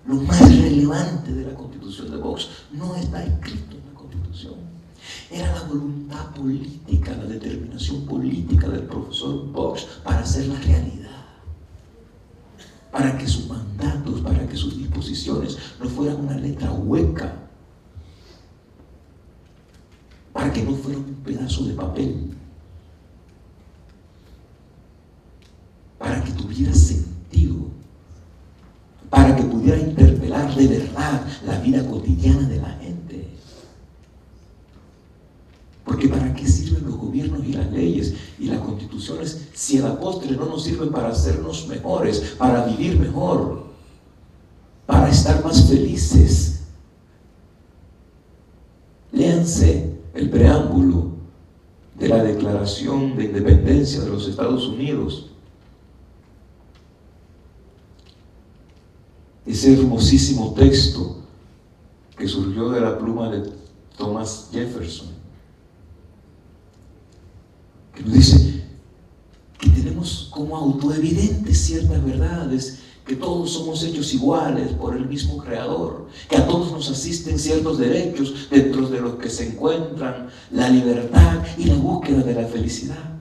Speaker 2: lo más relevante de la Constitución de Vox no está escrito en la Constitución. Era la voluntad política, la determinación política del profesor Vox para hacerla realidad, para que sus mandatos, para que sus disposiciones no fueran una letra hueca, para que no fueran un pedazo de papel, para que tuviera sentido, para que pudiera interpelar
Speaker 3: la vida cotidiana de la gente. Porque ¿para qué sirven los gobiernos y las leyes y las constituciones si a la postre no nos sirven para hacernos mejores, para vivir mejor, para estar más felices? Léanse el preámbulo de la Declaración de Independencia de los Estados Unidos. Ese hermosísimo texto que surgió de la pluma de Thomas Jefferson, que nos dice que tenemos como autoevidentes ciertas verdades, que todos somos hechos iguales por el mismo Creador, que a todos nos asisten ciertos derechos, dentro de los que se encuentran la libertad y la búsqueda de la felicidad,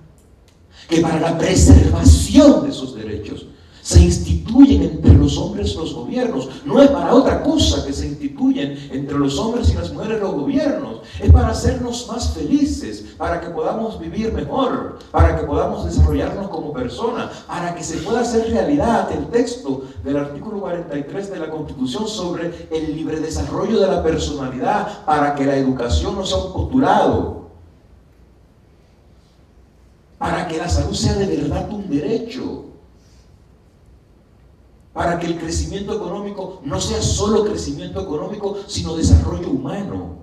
Speaker 3: que para la preservación de esos derechos se instituyen entre los hombres los gobiernos. No es para otra cosa que se instituyen entre los hombres y las mujeres los gobiernos. Es para hacernos más felices, para que podamos vivir mejor, para que podamos desarrollarnos como personas, para que se pueda hacer realidad el texto del artículo 43 de la Constitución sobre el libre desarrollo de la personalidad, para que la educación no sea un postulado, para que la salud sea de verdad un derecho, para que el crecimiento económico no sea solo crecimiento económico, sino desarrollo humano,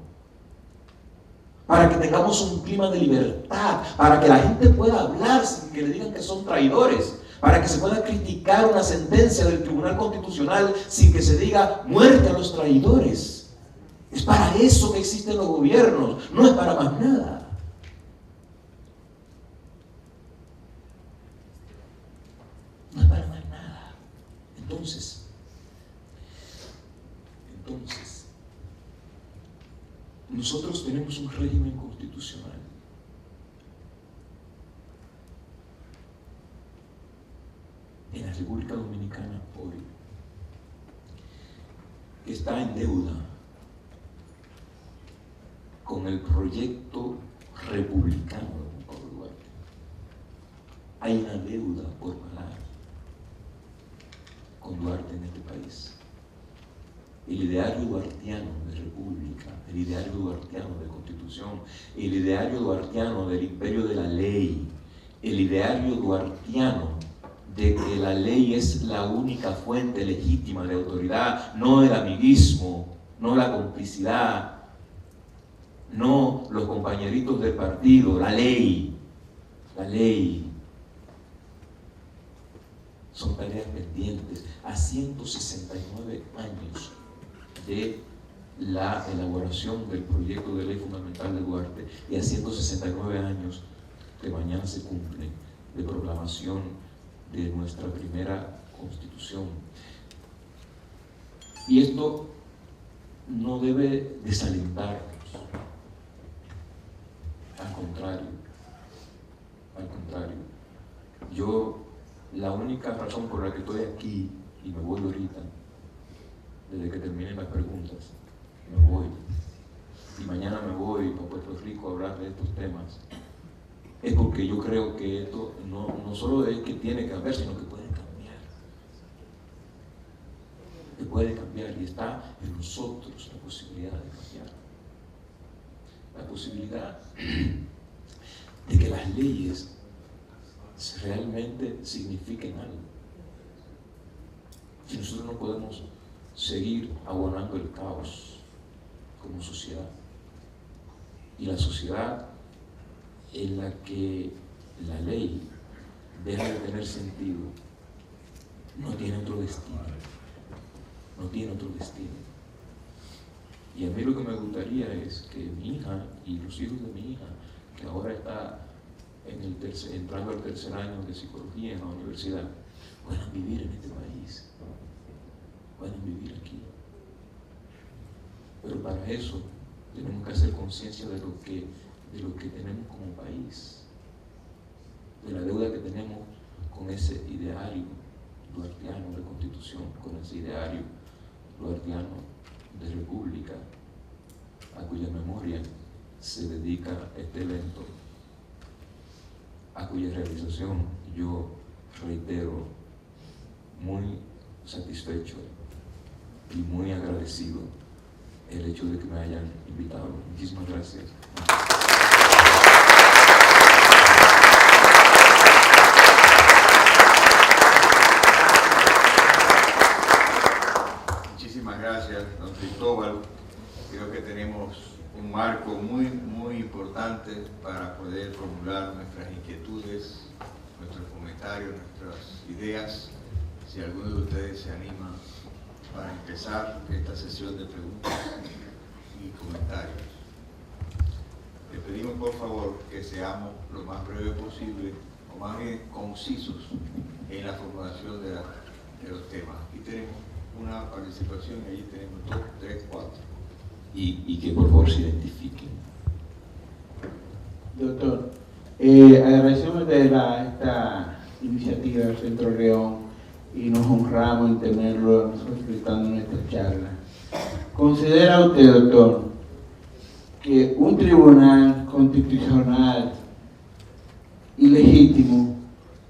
Speaker 3: para que tengamos un clima de libertad, para que la gente pueda hablar sin que le digan que son traidores, para que se pueda criticar una sentencia del Tribunal Constitucional sin que se diga muerte a los traidores. Es para eso que existen los gobiernos, no es para más nada. No es para más nada. Entonces, nosotros tenemos un régimen constitucional en la República Dominicana hoy que está en deuda con el proyecto republicano de Pablo Duarte. Hay una deuda por pagar con Duarte en este país. El ideario duartiano de república, el ideario duartiano de constitución, el ideario duartiano del imperio de la ley, el ideario duartiano de que la ley es la única fuente legítima de autoridad, no el amiguismo, no la complicidad, no los compañeritos del partido, la ley. Son tareas pendientes a 169 años de la elaboración del proyecto de ley fundamental de Duarte y a 169 años que mañana se cumplen de proclamación de nuestra primera Constitución. Y esto no debe desalentarnos, al contrario. Yo, la única razón por la que estoy aquí y me voy ahorita, desde que terminen las preguntas, me voy, y mañana me voy a Puerto Rico a hablar de estos temas, es porque yo creo que esto no solo es que tiene que cambiar, sino que puede cambiar. Que puede cambiar y está en nosotros la posibilidad de cambiar. La posibilidad de que las leyes realmente signifiquen algo. Si nosotros no podemos seguir abonando el caos como sociedad, y la sociedad en la que la ley deja de tener sentido no tiene otro destino, y a mí lo que me gustaría es que mi hija y los hijos de mi hija, que ahora está entrando al tercer año de psicología en la universidad, puedan vivir en este país, puedan vivir aquí. Pero para eso tenemos que hacer conciencia de lo que tenemos como país, de la deuda que tenemos con ese ideario duartiano de constitución, con ese ideario duartiano de república, a cuya memoria se dedica este evento, a cuya realización yo reitero muy satisfecho y muy agradecido
Speaker 2: el hecho de que me hayan invitado. Muchísimas gracias.
Speaker 1: Muchísimas gracias, don Cristóbal. Creo que tenemos un marco muy importante para poder formular nuestras inquietudes, nuestros comentarios, nuestras ideas. Si alguno de ustedes se anima para empezar esta sesión de preguntas y comentarios. Le pedimos por favor que seamos lo más breve posible, o más bien concisos en la formulación de los temas. Aquí tenemos una participación y allí tenemos 2, 3, 4.
Speaker 3: Y que por favor se identifiquen.
Speaker 4: Doctor, agradecemos de esta iniciativa del Centro León y nos honramos en tenerlo nosotros dando nuestra charla. ¿Considera usted, doctor, que un tribunal constitucional ilegítimo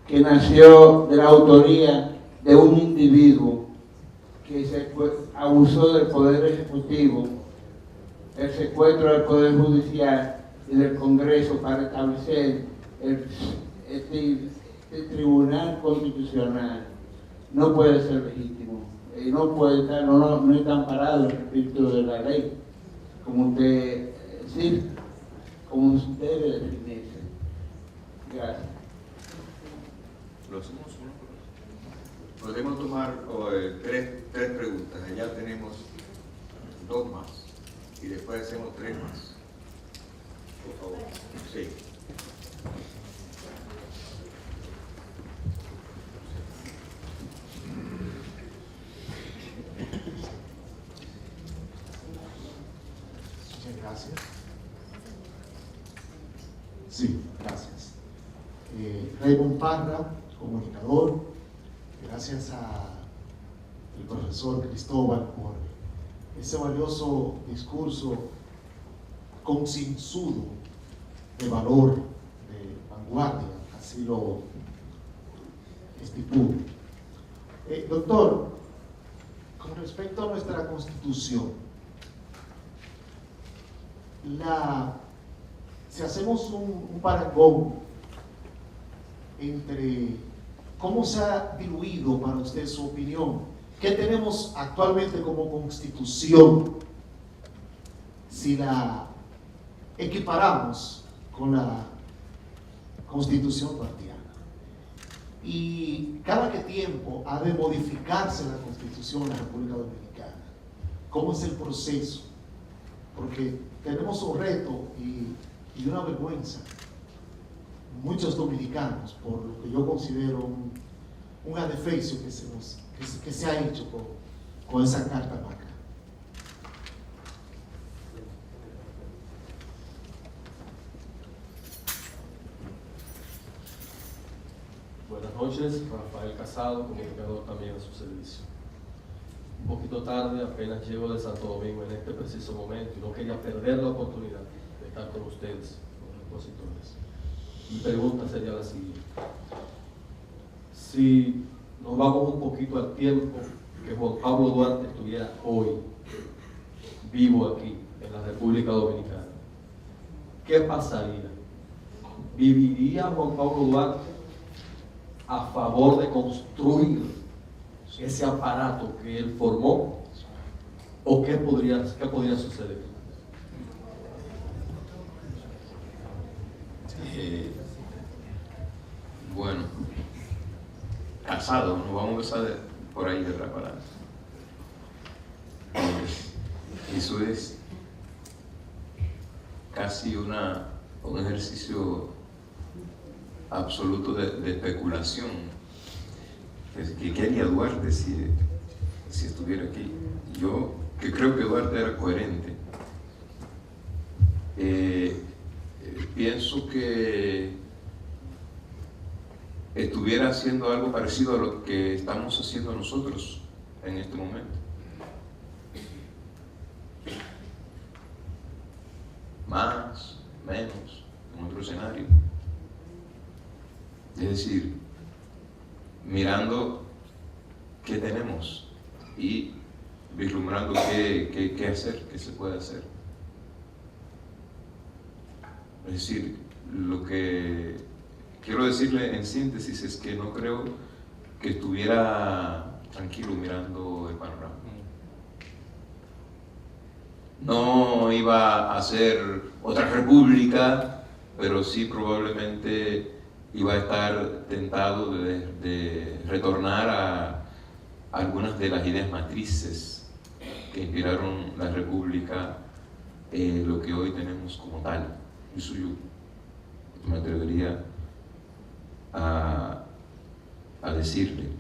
Speaker 4: que nació de la autoría de un individuo que abusó del Poder Ejecutivo, el secuestro del Poder Judicial y del Congreso para establecer el Tribunal Constitucional, no puede ser legítimo? No puede estar, no está amparado el espíritu de la ley, como usted sí, como usted debe definirse. Gracias.
Speaker 2: ¿Lo hacemos uno por uno?
Speaker 1: Podemos tomar tres preguntas. Allá tenemos 2 más y después hacemos 3 más. Por favor. Sí.
Speaker 5: Muchas gracias. Sí, gracias. Raymond Parra, comunicador. Gracias al profesor Cristóbal por ese valioso discurso concienzudo, de valor, de vanguardia, así lo estipula. Doctor, con respecto a nuestra Constitución, si hacemos un parangón entre cómo se ha diluido para usted su opinión, qué tenemos actualmente como Constitución, si la equiparamos con la Constitución duartiana, y cada qué tiempo ha de modificarse la Constitución de la República Dominicana, ¿cómo es el proceso? Porque tenemos un reto y una vergüenza, muchos dominicanos, por lo que yo considero un adefesio que se ha hecho con esa Carta Magna.
Speaker 6: Buenas noches, Rafael Casado, comunicador también a su servicio. Un poquito tarde, apenas llego de Santo Domingo en este preciso momento y no quería perder la oportunidad de estar con ustedes, los expositores. Mi pregunta sería la siguiente: si nos vamos un poquito al tiempo que Juan Pablo Duarte estuviera hoy vivo aquí en la República Dominicana, ¿qué pasaría? ¿Viviría Juan Pablo Duarte a favor de construir ese aparato que él formó? ¿O qué podría suceder?
Speaker 2: Bueno, Casado, nos vamos a empezar por ahí de atrás para adelante. Eso es casi un ejercicio absoluto de especulación. ¿Qué haría Duarte si estuviera aquí? Yo que creo que Duarte era coherente. Pienso que estuviera haciendo algo parecido a lo que estamos haciendo nosotros en este momento. Más, menos, en otro escenario. Es decir, mirando qué tenemos y vislumbrando qué hacer, qué se puede hacer. Es decir, lo que quiero decirle en síntesis es que no creo que estuviera tranquilo mirando el panorama. No iba a ser otra república, pero sí probablemente iba a estar tentado de retornar a algunas de las ideas matrices que inspiraron la república, lo que hoy tenemos como tal. Eso yo me atrevería a decirle.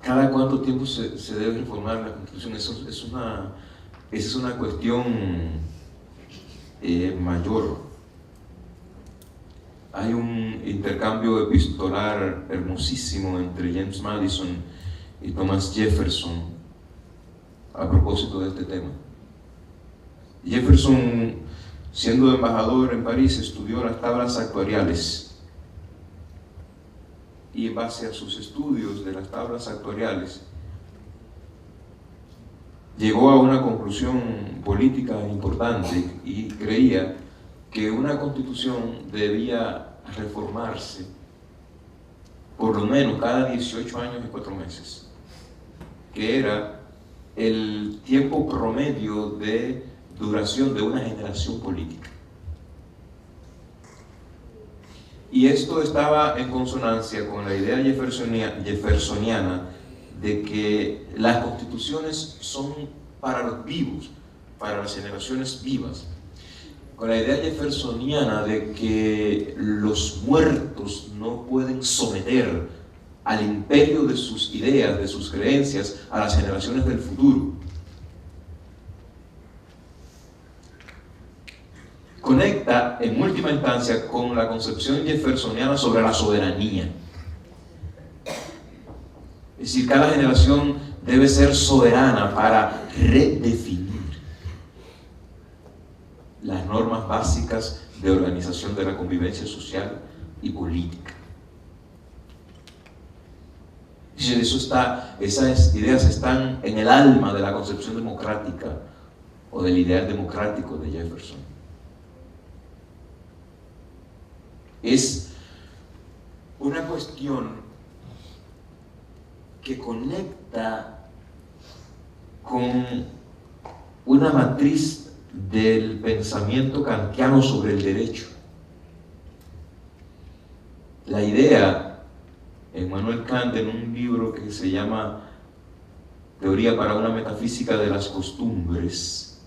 Speaker 2: ¿Cada cuánto tiempo se debe reformar la Constitución? Esa es una cuestión mayor. Hay un intercambio epistolar hermosísimo entre James Madison y Thomas Jefferson a propósito de este tema. Jefferson, siendo embajador en París, estudió las tablas actuariales. Y en base a sus estudios de las tablas actuariales, llegó a una conclusión política importante y creía que una constitución debía reformarse por lo menos cada 18 años y 4 meses, que era el tiempo promedio de duración de una generación política. Y esto estaba en consonancia con la idea jeffersoniana de que las constituciones son para los vivos, para las generaciones vivas. Con la idea jeffersoniana de que los muertos no pueden someter al imperio de sus ideas, de sus creencias, a las generaciones del futuro. Conecta en última instancia con la concepción jeffersoniana sobre la soberanía. Es decir, cada generación debe ser soberana para redefinir las normas básicas de organización de la convivencia social y política. Esas ideas están en el alma de la concepción democrática o del ideal democrático de Jefferson. Es una cuestión que conecta con una matriz del pensamiento kantiano sobre el derecho. La idea, Immanuel Kant, en un libro que se llama Teoría para una metafísica de las costumbres,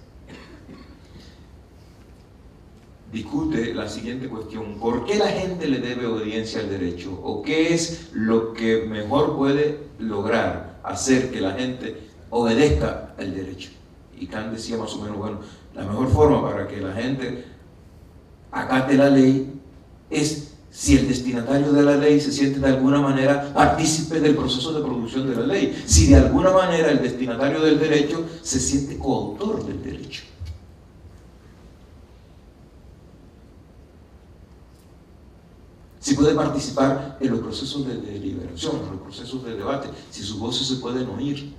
Speaker 2: discute la siguiente cuestión: ¿por qué la gente le debe obediencia al derecho? ¿O qué es lo que mejor puede lograr hacer que la gente obedezca al derecho? Y Kant decía más o menos, bueno, la mejor forma para que la gente acate la ley es si el destinatario de la ley se siente de alguna manera partícipe del proceso de producción de la ley, si de alguna manera el destinatario del derecho se siente coautor del derecho. Si puede participar en los procesos de deliberación, en los procesos de debate, si sus voces se pueden oír,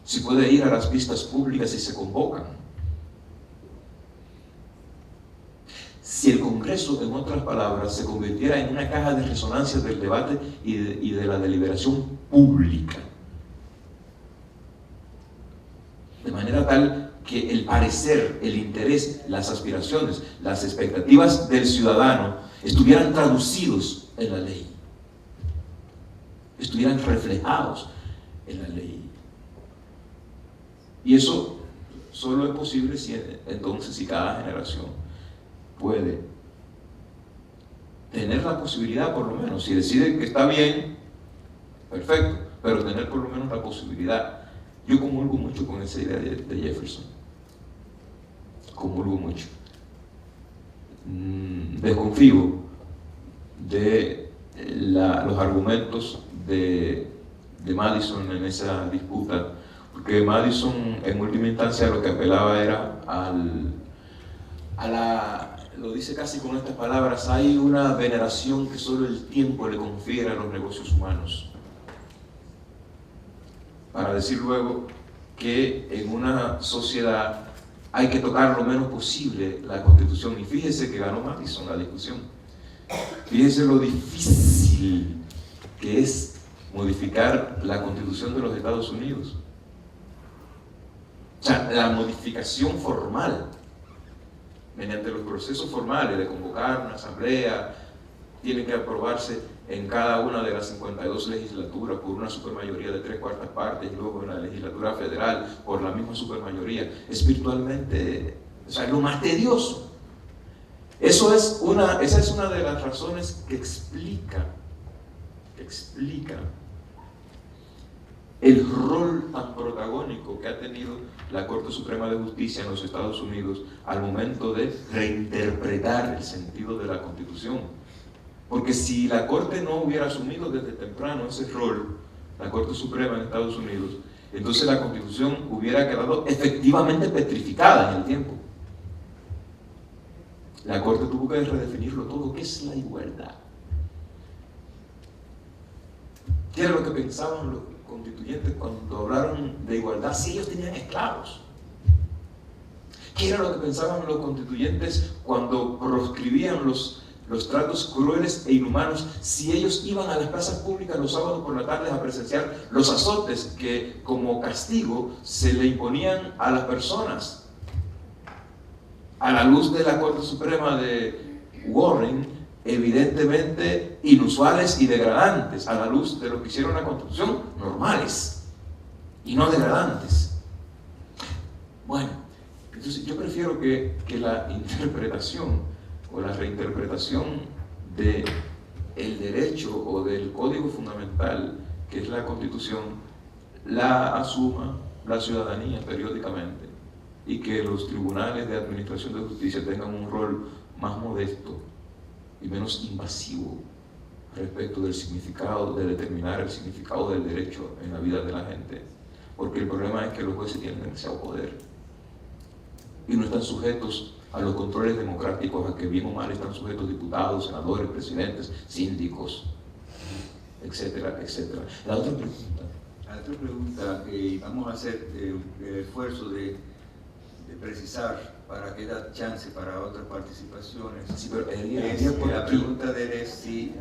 Speaker 2: si puede ir a las vistas públicas si se convocan. Si el Congreso, en otras palabras, se convirtiera en una caja de resonancia del debate y de la deliberación pública, de manera tal que el parecer, el interés, las aspiraciones, las expectativas del ciudadano estuvieran traducidos en la ley, estuvieran reflejados en la ley. Y eso solo es posible si cada generación puede tener la posibilidad, por lo menos, si decide que está bien, perfecto, pero tener por lo menos la posibilidad. Yo comulgo mucho con esa idea de Jefferson, comulgo mucho. Desconfío de los argumentos de Madison en esa disputa, porque Madison en última instancia lo que apelaba era lo dice casi con estas palabras: hay una veneración que solo el tiempo le confiere a los negocios humanos.
Speaker 3: para decir luego que en una sociedad hay que tocar lo menos posible la Constitución. Y fíjese que ganó Madison la discusión. Fíjese lo difícil que es modificar la Constitución de los Estados Unidos. O sea, la modificación formal, mediante los procesos formales de convocar una asamblea, tiene que aprobarse en cada una de las 52 legislaturas por una supermayoría de 3/4 partes y luego en la legislatura federal por la misma supermayoría. Es virtualmente, o sea, lo más tedioso. Esa es una de las razones que explica el rol tan protagónico que ha tenido la Corte Suprema de Justicia en los Estados Unidos al momento de reinterpretar el sentido de la Constitución. Porque si la Corte no hubiera asumido desde temprano ese rol, la Corte Suprema en Estados Unidos, entonces la Constitución hubiera quedado efectivamente petrificada en el tiempo. La Corte tuvo que redefinirlo todo. ¿Qué es la igualdad? ¿Qué era lo que pensaban los constituyentes cuando hablaron de igualdad si ellos tenían esclavos? ¿Qué era lo que pensaban los constituyentes cuando proscribían los tratos crueles e inhumanos si ellos iban a las plazas públicas los sábados por la tarde a presenciar los azotes que como castigo se le imponían a las personas? A la luz de la Corte Suprema de Warren, evidentemente inusuales y degradantes, a la luz de lo que hicieron la Constitución, normales y no degradantes. Bueno, entonces yo prefiero que la interpretación o la reinterpretación del derecho o del código fundamental, que es la Constitución, la asuma la ciudadanía periódicamente y que los tribunales de administración de justicia tengan un rol más modesto y menos invasivo respecto del significado, de determinar el significado del derecho en la vida de la gente, porque el problema es que los jueces tienen demasiado poder y no están sujetos a los controles democráticos a que bien o mal están sujetos diputados, senadores, presidentes, síndicos, etcétera, etcétera. La otra pregunta,
Speaker 1: vamos a hacer el esfuerzo de precisar para que da chance para otras participaciones.
Speaker 3: Sí, pero
Speaker 1: la pregunta de él es si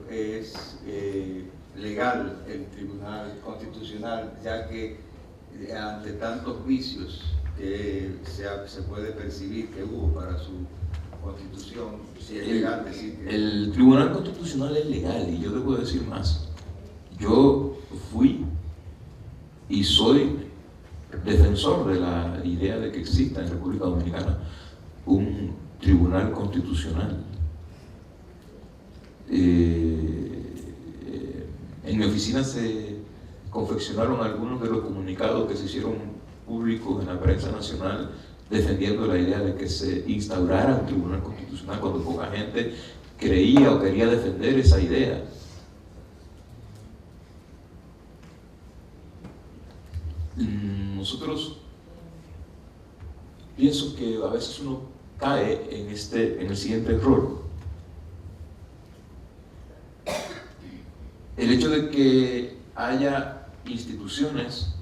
Speaker 1: es legal el Tribunal Constitucional, ya que ante tantos vicios que se puede percibir que hubo para su constitución, si es legal decir que...
Speaker 3: El Tribunal Constitucional es legal, y yo debo decir más. Yo fui y soy defensor de la idea de que exista en República Dominicana un Tribunal Constitucional. En mi oficina se confeccionaron algunos de los comunicados que se hicieron públicos en la prensa nacional defendiendo la idea de que se instaurara un Tribunal Constitucional cuando poca gente creía o quería defender esa idea. Nosotros, pienso que a veces uno cae en el siguiente error. El hecho de que haya instituciones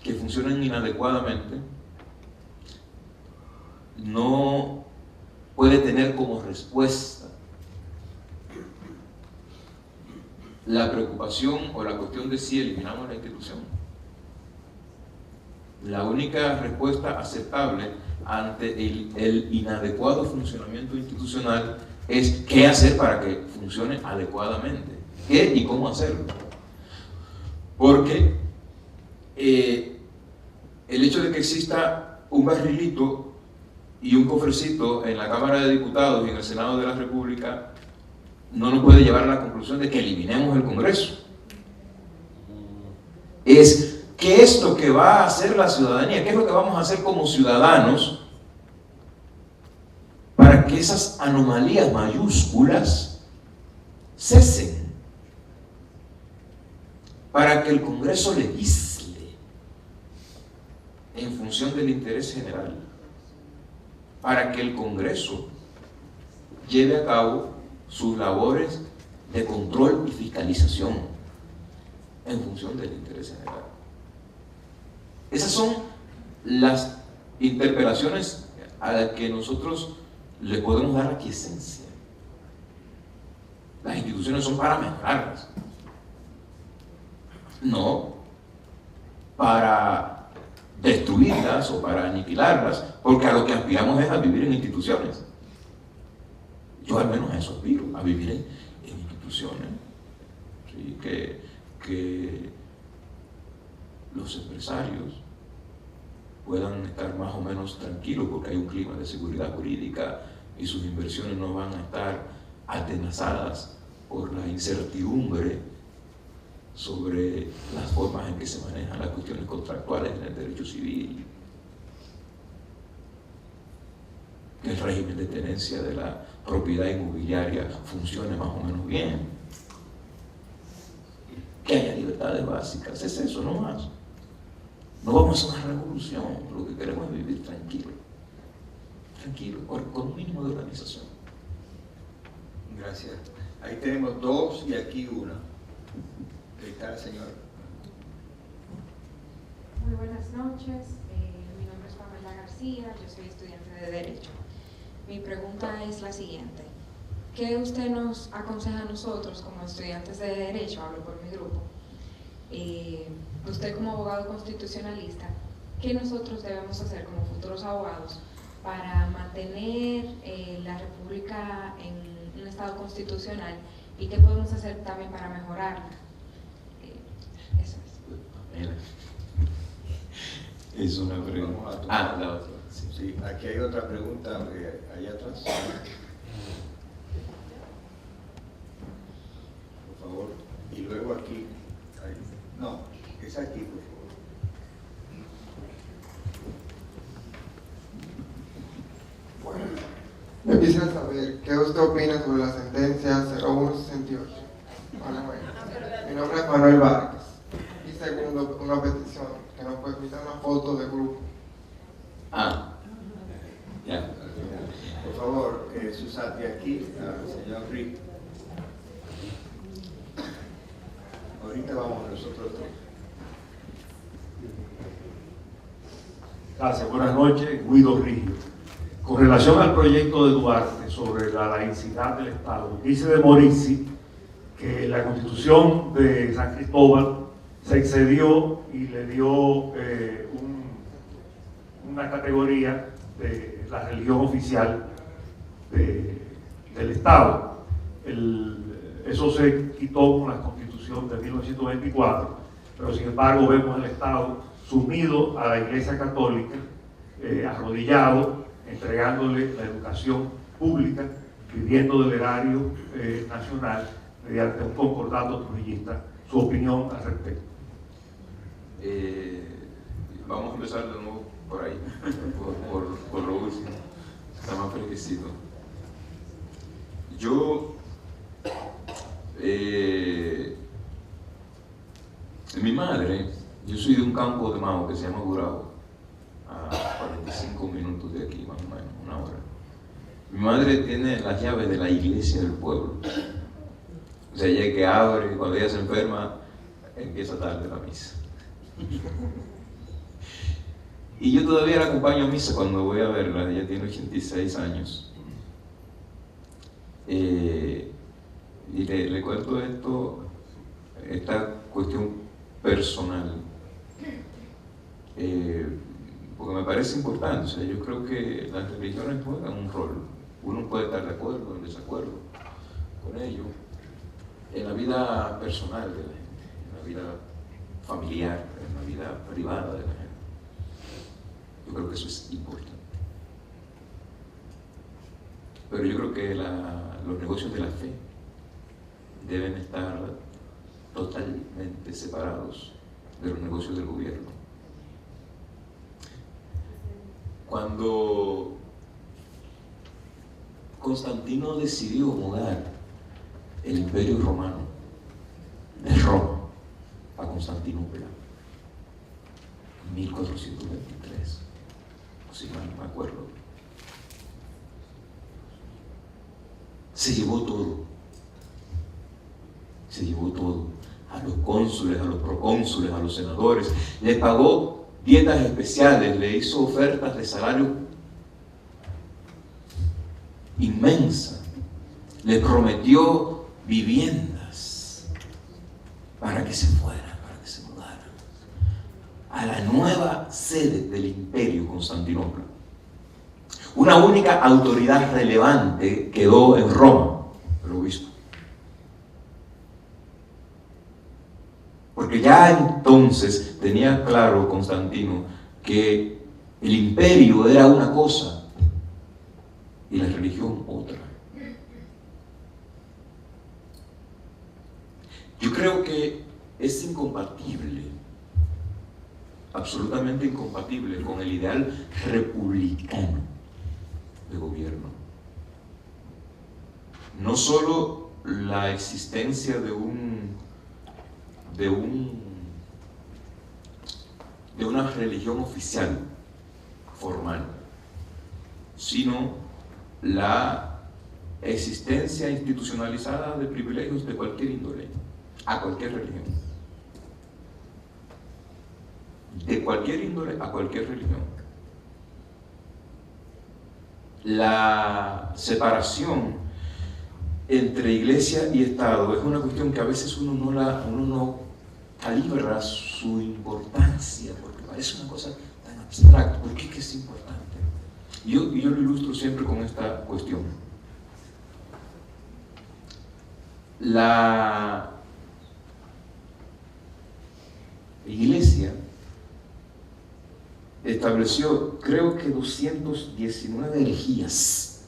Speaker 3: que funcionan inadecuadamente no puede tener como respuesta la preocupación o la cuestión de si eliminamos la institución. La única respuesta aceptable ante el inadecuado funcionamiento institucional es qué hacer para que funcione adecuadamente, qué y cómo hacerlo. Porque el hecho de que exista un barrilito y un cofrecito en la Cámara de Diputados y en el Senado de la República no nos puede llevar a la conclusión de que eliminemos el Congreso. Es ¿qué es lo que va a hacer la ciudadanía? ¿Qué es lo que vamos a hacer como ciudadanos para que esas anomalías mayúsculas cesen? Para que el Congreso legisle en función del interés general, para que el Congreso lleve a cabo sus labores de control y fiscalización. en función del interés general. Esas son las interpelaciones a las que nosotros le podemos dar aquiescencia. Las instituciones son para mejorarlas, no para destruirlas o para aniquilarlas, porque a lo que aspiramos es a vivir en instituciones. Yo al menos a eso aspiro, a vivir en instituciones, ¿sí? Que los empresarios puedan estar más o menos tranquilos porque hay un clima de seguridad jurídica y sus inversiones no van a estar atenazadas por la incertidumbre sobre las formas en que se manejan las cuestiones contractuales en el derecho civil, que el régimen de tenencia de la propiedad inmobiliaria funcione más o menos bien, que haya libertades básicas. Es eso, no más. No vamos a hacer una revolución, lo que queremos es vivir tranquilo, con un mínimo de organización.
Speaker 1: Gracias. Ahí tenemos dos y aquí una. Ahí está el señor.
Speaker 7: Muy buenas noches. Mi nombre es Pamela García, yo soy estudiante de Derecho. Mi pregunta es la siguiente. ¿Qué usted nos aconseja a nosotros como estudiantes de Derecho? Hablo por mi grupo. Usted como abogado constitucionalista, ¿qué nosotros debemos hacer como futuros abogados para mantener la República en un estado constitucional y qué podemos hacer también para mejorarla? Eso es.
Speaker 3: Es una pregunta.
Speaker 1: Vamos a tomar
Speaker 3: La otra.
Speaker 1: Sí, sí. Aquí hay otra pregunta allá atrás. Por favor. Y luego aquí. Ahí. No, es aquí, por favor.
Speaker 8: Bueno, yo quisiera saber qué usted opina sobre la sentencia 0168. Mi nombre es Manuel Vargas. Y segundo, una petición, que nos permita una foto de grupo.
Speaker 3: Ya.
Speaker 1: Por favor, Susati aquí, al señor Rick. Ahorita vamos nosotros tres.
Speaker 9: Gracias, buenas noches, Guido Rigio. Con relación al proyecto de Duarte sobre la laicidad del Estado, dice de Morici que la Constitución de San Cristóbal se excedió y le dio una categoría de la religión oficial del Estado. Eso se quitó con la Constitución de 1924, pero sin embargo vemos al Estado sumido a la Iglesia Católica, arrodillado, entregándole la educación pública, viviendo del erario nacional mediante un concordato trujillista. Su opinión al respecto.
Speaker 2: Vamos a empezar de nuevo por ahí, por lo último, está más fresquecito. Mi madre, yo soy de un campo de Mao que se llama Gurabo, a 45 minutos de aquí, más o menos, una hora. Mi madre tiene las llaves de la iglesia del pueblo. O sea, ella que abre, cuando ella se enferma, empieza tarde la misa. Y yo todavía la acompaño a misa cuando voy a verla, ella tiene 86 años. Y le cuento esta cuestión personal, porque me parece importante. O sea, yo creo que las religiones juegan un rol. Uno puede estar de acuerdo o en desacuerdo con ello en la vida personal de la gente, en la vida familiar, en la vida privada de la gente. Yo creo que eso es importante. Pero yo creo que los negocios de la fe deben estar totalmente separados de los negocios del gobierno. Cuando Constantino decidió mudar el Imperio Romano de Roma a Constantinopla en 1423, si mal no me acuerdo, se llevó todo
Speaker 3: a los cónsules, a los procónsules, a los senadores, le pagó dietas especiales, le hizo ofertas de salario inmensas, le prometió viviendas para que se fueran, para que se mudaran a la nueva sede del imperio, Constantinopla. Una única autoridad relevante quedó en Roma, el obispo. Porque ya entonces tenía claro Constantino que el imperio era una cosa y la religión otra. Yo creo que es incompatible, absolutamente incompatible con el ideal republicano de gobierno. No solo la existencia de una religión oficial, formal, sino la existencia institucionalizada de privilegios de cualquier índole, a cualquier religión. De cualquier índole a cualquier religión. La separación entre iglesia y Estado es una cuestión que a veces uno no calibra su importancia, porque parece una cosa tan abstracta. ¿Por qué es importante? Yo lo ilustro siempre con esta cuestión. La Iglesia estableció, creo que 219 herejías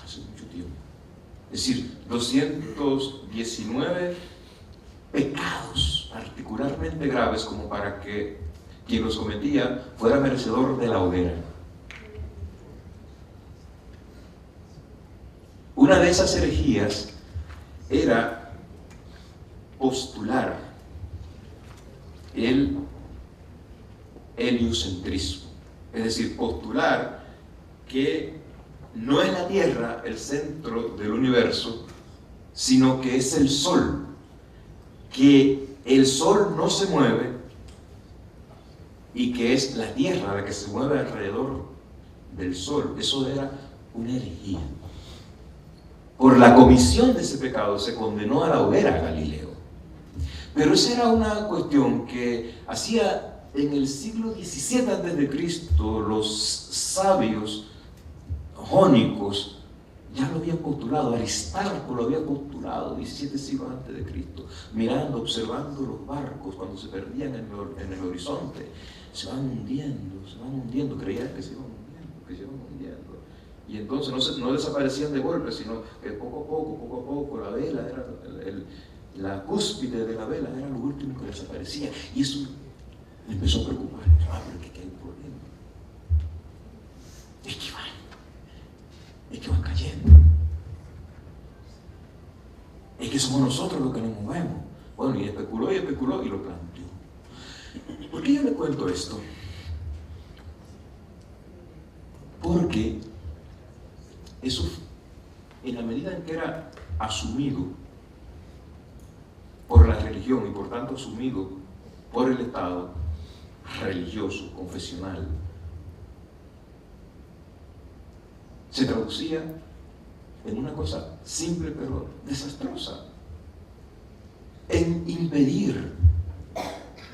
Speaker 3: hace mucho tiempo. Es decir, 219 pecados particularmente graves como para que quien los cometía fuera merecedor de la hoguera. Una de esas herejías era postular el heliocentrismo, es decir, postular que no es la Tierra el centro del universo, sino que es el Sol, que el Sol no se mueve y que es la Tierra la que se mueve alrededor del Sol. Eso era una herejía. Por la comisión de ese pecado se condenó a la hoguera a Galileo. Pero esa era una cuestión que hacía en el siglo XVII a.C. los sabios jónicos ya lo habían postulado. Aristarco lo había postulado 17 siglos antes de Cristo, mirando, observando los barcos cuando se perdían en el horizonte. Se van hundiendo, creían que se iban hundiendo. Y entonces no desaparecían de golpe, sino que poco a poco, la vela era la cúspide de la vela era lo último que desaparecía. Y eso me empezó a preocupar. Pero ¿qué hay un problema? Es que van cayendo. Es que somos nosotros los que nos movemos. Bueno, y especuló y lo planteó. ¿Por qué yo le cuento esto? Porque eso, en la medida en que era asumido por la religión y por tanto asumido por el Estado religioso, confesional, se traducía en una cosa simple pero desastrosa, en impedir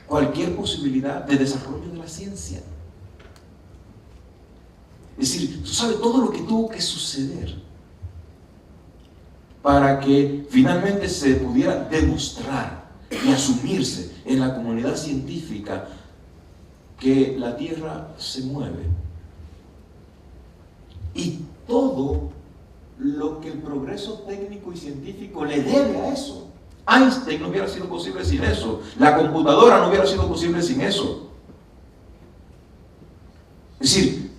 Speaker 3: cualquier posibilidad de desarrollo de la ciencia. Es decir, tú sabes todo lo que tuvo que suceder para que finalmente se pudiera demostrar y asumirse en la comunidad científica que la Tierra se mueve. Y todo lo que el progreso técnico y científico le debe a eso. Einstein no hubiera sido posible sin eso. La computadora no hubiera sido posible sin eso. Es decir,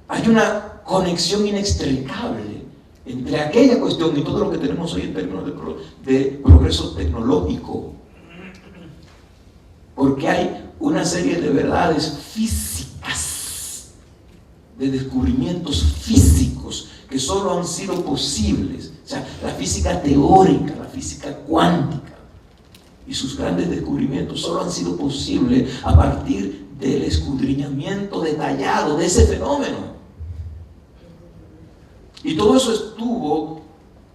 Speaker 3: hay una conexión inextricable entre aquella cuestión y todo lo que tenemos hoy en términos de progreso tecnológico. Porque hay una serie de verdades físicas, de descubrimientos físicos que solo han sido posibles O sea, la física teórica, la física cuántica y sus grandes descubrimientos solo han sido posibles a partir del escudriñamiento detallado de ese fenómeno. Y todo eso estuvo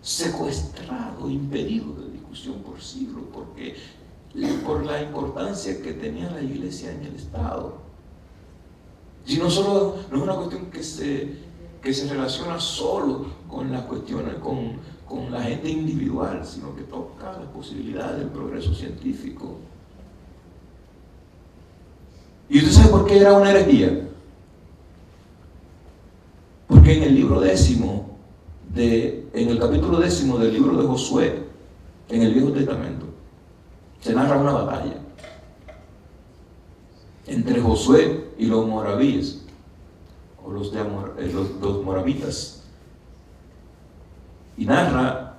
Speaker 3: secuestrado, impedido de discusión por siglos, por la importancia que tenía la Iglesia en el Estado. Si no es una cuestión que se relaciona solo con las cuestiones, con la gente individual, sino que toca las posibilidades del progreso científico. ¿Y usted sabe por qué era una herejía? Porque en el libro en el capítulo 10 del libro de Josué, en el Viejo Testamento, se narra una batalla entre Josué y los moravíes, o los moravitas. Y narra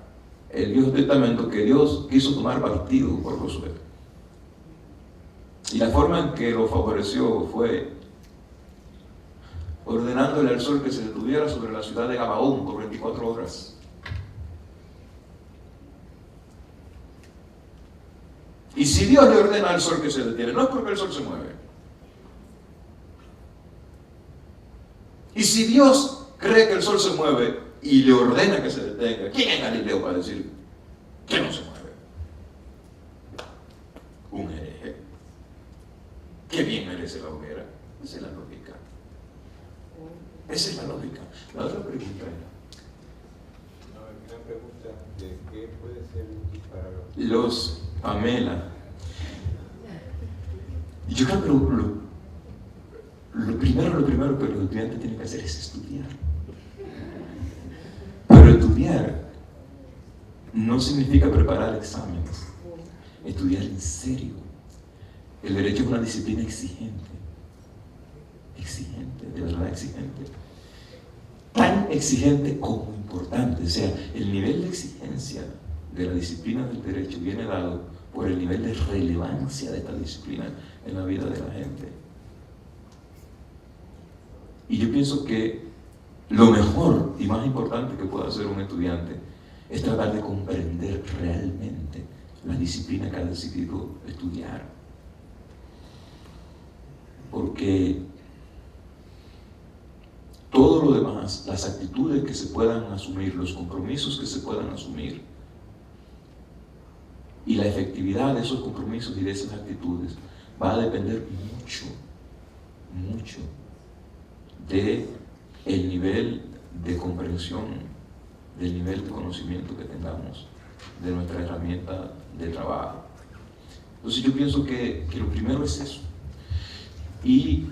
Speaker 3: el Viejo Testamento que Dios quiso tomar partido por Josué. Y la forma en que lo favoreció fue ordenándole al sol que se detuviera sobre la ciudad de Gabaón por 24 horas. Y si Dios le ordena al sol que se detiene, no es porque el sol se mueve. Y si Dios cree que el sol se mueve y le ordena que se detenga, ¿quién es Galileo para decir que no se mueve? Un hereje. ¿Qué bien merece la hoguera? Esa es la lógica. Esa es la lógica. La otra pregunta era,
Speaker 10: una pregunta de qué puede ser útil para
Speaker 3: los Pamela. Yo creo que lo primero que los estudiantes tienen que hacer es estudiar. Pero estudiar no significa preparar exámenes. Estudiar en serio. El derecho es una disciplina exigente, de verdad exigente. Tan exigente como importante. O sea, el nivel de exigencia de la disciplina del derecho viene dado por el nivel de relevancia de esta disciplina en la vida de la gente. Y yo pienso que lo mejor y más importante que puede hacer un estudiante es tratar de comprender realmente la disciplina que ha decidido estudiar. Porque todo lo demás, las actitudes que se puedan asumir, los compromisos que se puedan asumir y la efectividad de esos compromisos y de esas actitudes va a depender mucho de el nivel de comprensión, del nivel de conocimiento que tengamos de nuestra herramienta de trabajo. Entonces yo pienso que lo primero es eso. Y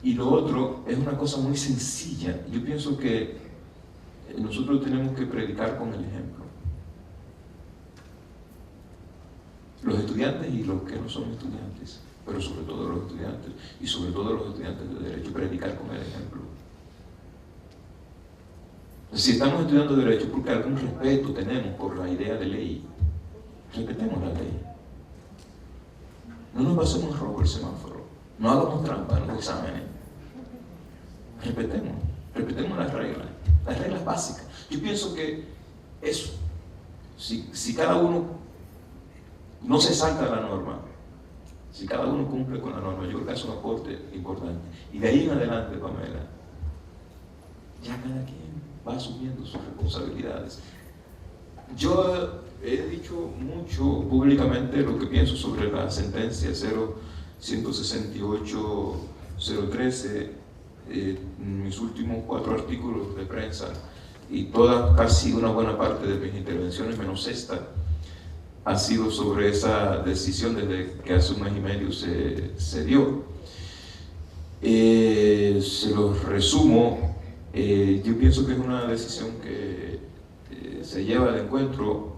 Speaker 3: lo otro es una cosa muy sencilla. Yo pienso que nosotros tenemos que predicar con el ejemplo. Los estudiantes y los que no son estudiantes, pero sobre todo los estudiantes, y sobre todo los estudiantes de Derecho, predicar con el ejemplo. Si estamos estudiando Derecho porque algún respeto tenemos por la idea de ley, respetemos la ley. No nos pasemos robo el semáforo, no hagamos trampa en los exámenes. Respetemos las reglas básicas. Yo pienso que eso, si cada uno no se salta la norma, si cada uno cumple con la norma, yo creo que es un aporte importante. Y de ahí en adelante, Pamela, ya cada quien va asumiendo sus responsabilidades. Yo he dicho mucho públicamente lo que pienso sobre la sentencia 0168-013, mis últimos 4 artículos de prensa y casi una buena parte de mis intervenciones, menos esta, ha sido sobre esa decisión desde que hace un mes y medio se dio. Se los resumo. Yo pienso que es una decisión que se lleva al encuentro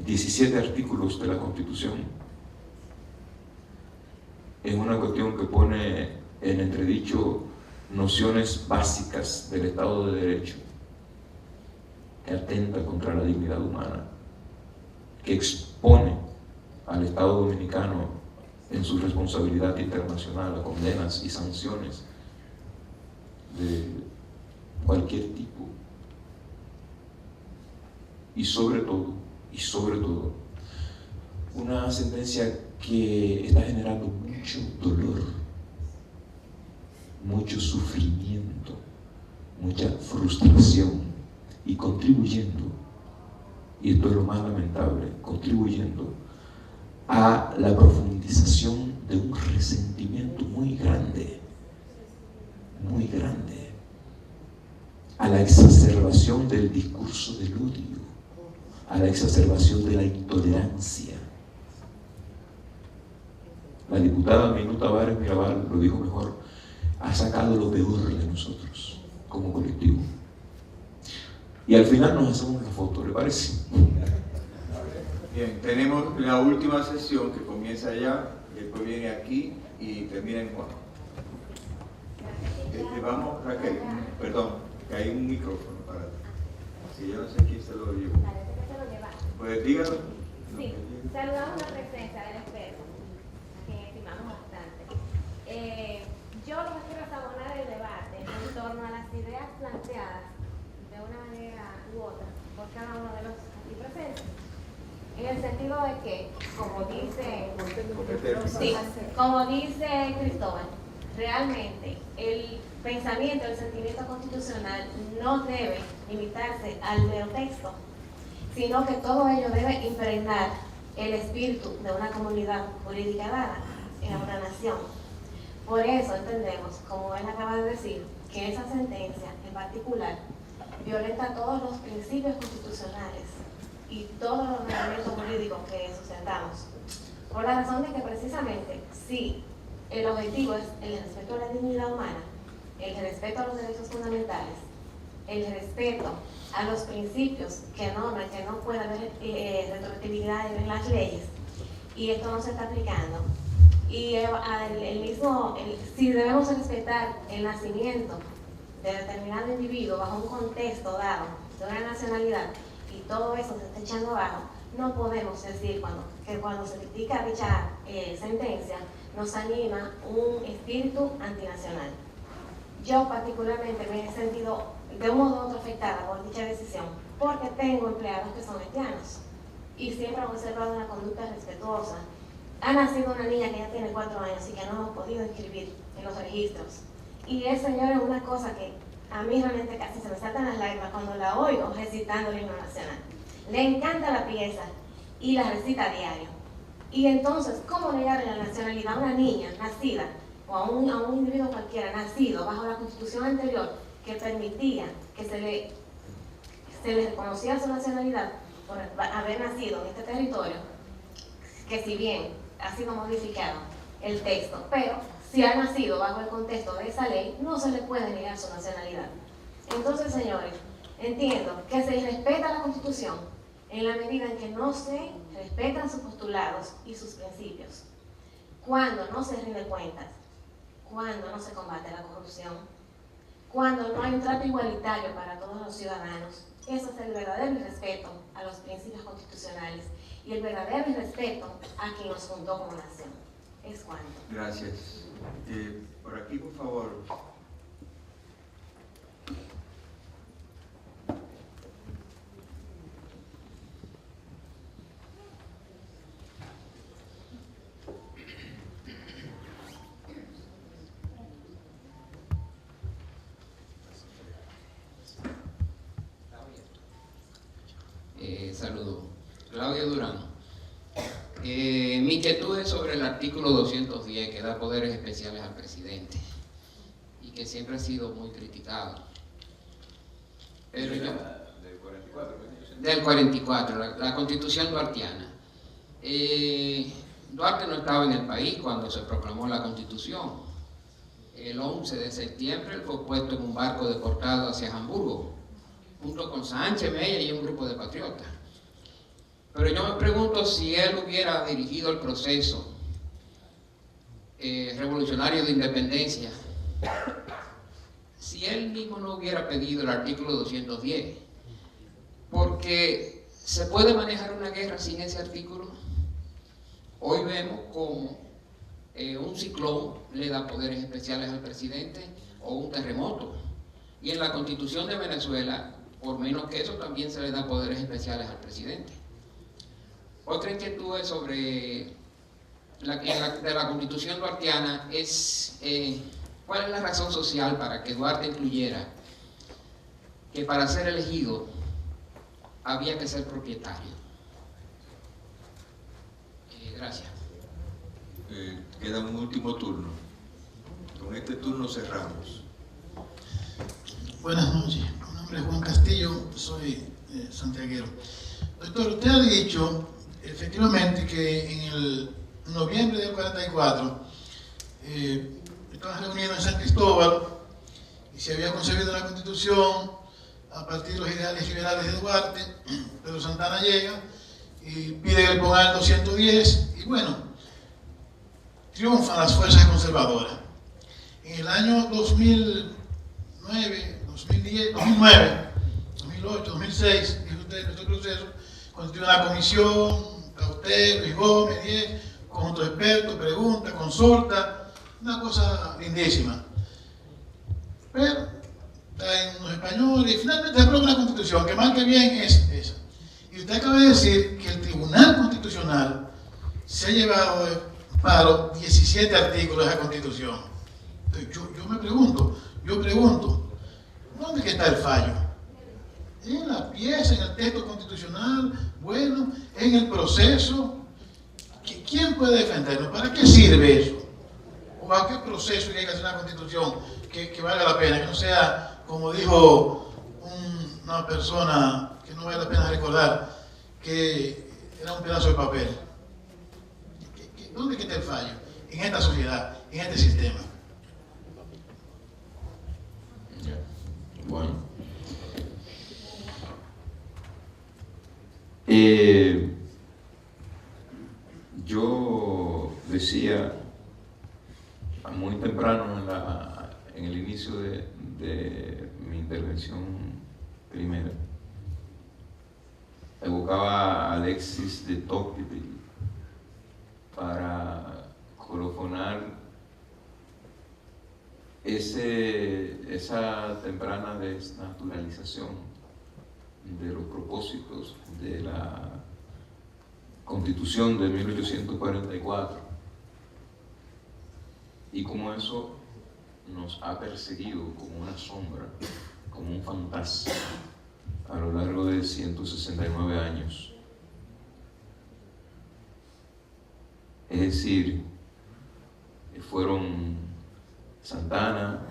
Speaker 3: 17 artículos de la Constitución. Es una cuestión que pone en entredicho nociones básicas del Estado de Derecho, que atenta contra la dignidad humana, que expone al Estado dominicano en su responsabilidad internacional a condenas y sanciones de cualquier tipo. y sobre todo, una sentencia que está generando mucho dolor, mucho sufrimiento, mucha frustración y contribuyendo, y esto es lo más lamentable, contribuyendo a la profundización de un resentimiento muy grande, a la exacerbación del discurso del odio, a la exacerbación de la intolerancia. La diputada Minuta Vares Mirabal lo dijo mejor, ha sacado lo peor de nosotros como colectivo. Y al final nos hacemos una foto, ¿le parece?
Speaker 1: Bien, tenemos la última sesión que comienza allá, después viene aquí y termina en Juan. Vamos, Raquel, perdón, que hay un micrófono para ti. Si yo no sé quién se lo llevó. Pues dígalo.
Speaker 11: Sí, saludamos la presencia del experto, a quien estimamos bastante. Yo lo que quiero es abonar el debate en torno a las ideas planteadas de una manera u otra por cada uno de los aquí presentes. En el sentido de que, como dice Cristóbal, realmente el pensamiento, el sentimiento constitucional no debe limitarse al mero texto, sino que todo ello debe impregnar el espíritu de una comunidad jurídica dada en una nación. Por eso entendemos, como él acaba de decir, que esa sentencia en particular violenta todos los principios constitucionales y todos los ordenamientos jurídicos que sustentamos, por la razón de que precisamente si el objetivo es el respeto a la dignidad humana, el respeto a los derechos fundamentales, el respeto a los principios que norman que no puede haber retroactividad en las leyes, y esto no se está aplicando, y si debemos respetar el nacimiento de determinado individuo bajo un contexto dado de una nacionalidad, y todo eso se está echando abajo, no podemos decir que cuando se critica dicha sentencia nos anima un espíritu antinacional. Yo particularmente me he sentido de un modo u otro afectada por dicha decisión, porque tengo empleados que son haitianos y siempre han observado una conducta respetuosa. Ha nacido una niña que ya tiene 4 años y que no hemos podido inscribir en los registros. Y es, señores, una cosa que a mí realmente casi se me saltan las lágrimas cuando la oigo recitando el himno nacional. Le encanta la pieza y la recita a diario. Y entonces, ¿cómo negarle la nacionalidad a una niña nacida o a un individuo cualquiera nacido bajo la constitución anterior que permitía que se le reconociera su nacionalidad por haber nacido en este territorio, que si bien ha sido modificado el texto, pero si ha nacido bajo el contexto de esa ley, no se le puede negar su nacionalidad? Entonces, señores, entiendo que se respeta la Constitución en la medida en que no se respetan sus postulados y sus principios. Cuando no se rinde cuentas, cuando no se combate la corrupción, cuando no hay un trato igualitario para todos los ciudadanos, eso es el verdadero irrespeto a los principios constitucionales y el verdadero irrespeto a quien nos fundó como nación. Es cuanto.
Speaker 1: Gracias. Por aquí, por favor.
Speaker 12: Saludos. Claudio Durán. Mi inquietud es sobre el artículo 210 que da poderes especiales al presidente y que siempre ha sido muy criticado. Pero yo, del 44, la Constitución duartiana. Duarte no estaba en el país cuando se proclamó la Constitución. El 11 de septiembre él fue puesto en un barco deportado hacia Hamburgo, junto con Sánchez Mella y un grupo de patriotas. Pero yo me pregunto si él hubiera dirigido el proceso revolucionario de independencia, si él mismo no hubiera pedido el artículo 210, porque se puede manejar una guerra sin ese artículo. Hoy vemos como un ciclón le da poderes especiales al presidente o un terremoto. Y en la Constitución de Venezuela por menos que eso también se le da poderes especiales al presidente. Otra inquietud es sobre de la Constitución duartiana es ¿cuál es la razón social para que Duarte incluyera que para ser elegido había que ser propietario? Gracias.
Speaker 1: Queda un último turno. Con este turno cerramos.
Speaker 13: Buenas noches. Mi nombre es Juan Castillo, soy santiaguero. Doctor, usted ha dicho efectivamente que en el noviembre del 44 estaban reunidos en San Cristóbal y se había concebido la Constitución a partir de los ideales liberales de Duarte. Pedro Santana llega y pide que le pongan el 210 y bueno, triunfan las fuerzas conservadoras. En el año 2009, 2008, 2006, dijo usted, nuestro proceso, constituyó una comisión, Cautero, Luis Gómez, 10, conjunto de expertos, pregunta, consulta, una cosa lindísima. Pero traen unos españoles y finalmente se aprueba una constitución, que mal que bien es esa. Y usted acaba de decir que el Tribunal Constitucional se ha llevado de paro 17 artículos de esa constitución. Entonces, yo pregunto, ¿dónde que está el fallo? ¿En la pieza, en el texto constitucional? Bueno, ¿en el proceso? ¿Quién puede defendernos? ¿Para qué sirve eso? ¿O a qué proceso hay que hacer una constitución que valga la pena? Que no sea, como dijo una persona que no vale la pena recordar, que era un pedazo de papel. ¿Dónde está el fallo? En esta sociedad, en este sistema.
Speaker 3: Bueno. Yo decía muy temprano en el inicio de mi intervención primera, evocaba a Alexis de Tocqueville para colofonar esa temprana desnaturalización de los propósitos de la Constitución de 1844 y cómo eso nos ha perseguido como una sombra, como un fantasma a lo largo de 169 años. Es decir, fue Santana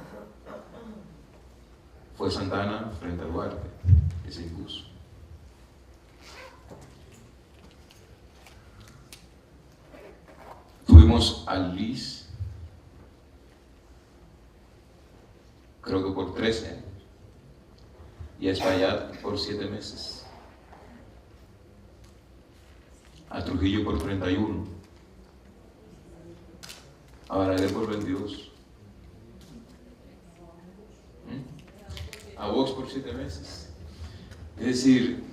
Speaker 3: frente a Duarte que se impuso. Tuvimos a Liz, creo que por 13 años, y a Espaillat por 7 meses, a Trujillo por 31, a Balaguer por 22, a Vox por 7 meses. Es decir,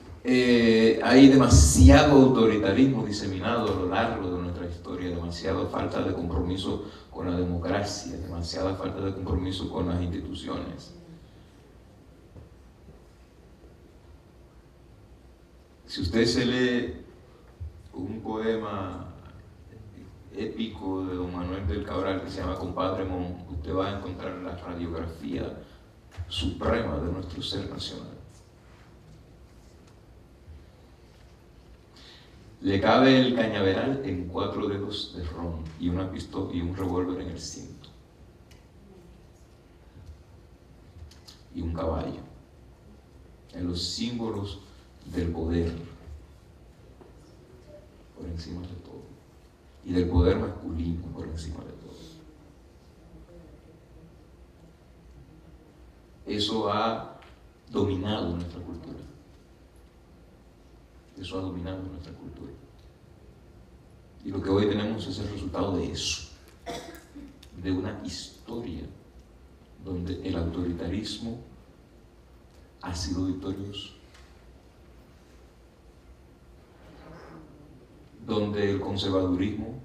Speaker 3: hay demasiado autoritarismo diseminado a lo largo de nuestra historia, demasiada falta de compromiso con la democracia, demasiada falta de compromiso con las instituciones. Si usted se lee un poema épico de don Manuel del Cabral que se llama Compadre Mon, usted va a encontrar la radiografía suprema de nuestro ser nacional. Le cabe el cañaveral en 4 dedos de ron y una pistola y un revólver en el cinto y un caballo, en los símbolos del poder por encima de todo y del poder masculino por encima de todo. Eso ha dominado nuestra cultura. Eso ha dominado nuestra cultura. Y lo que hoy tenemos es el resultado de eso, de una historia donde el autoritarismo ha sido victorioso, donde el conservadurismo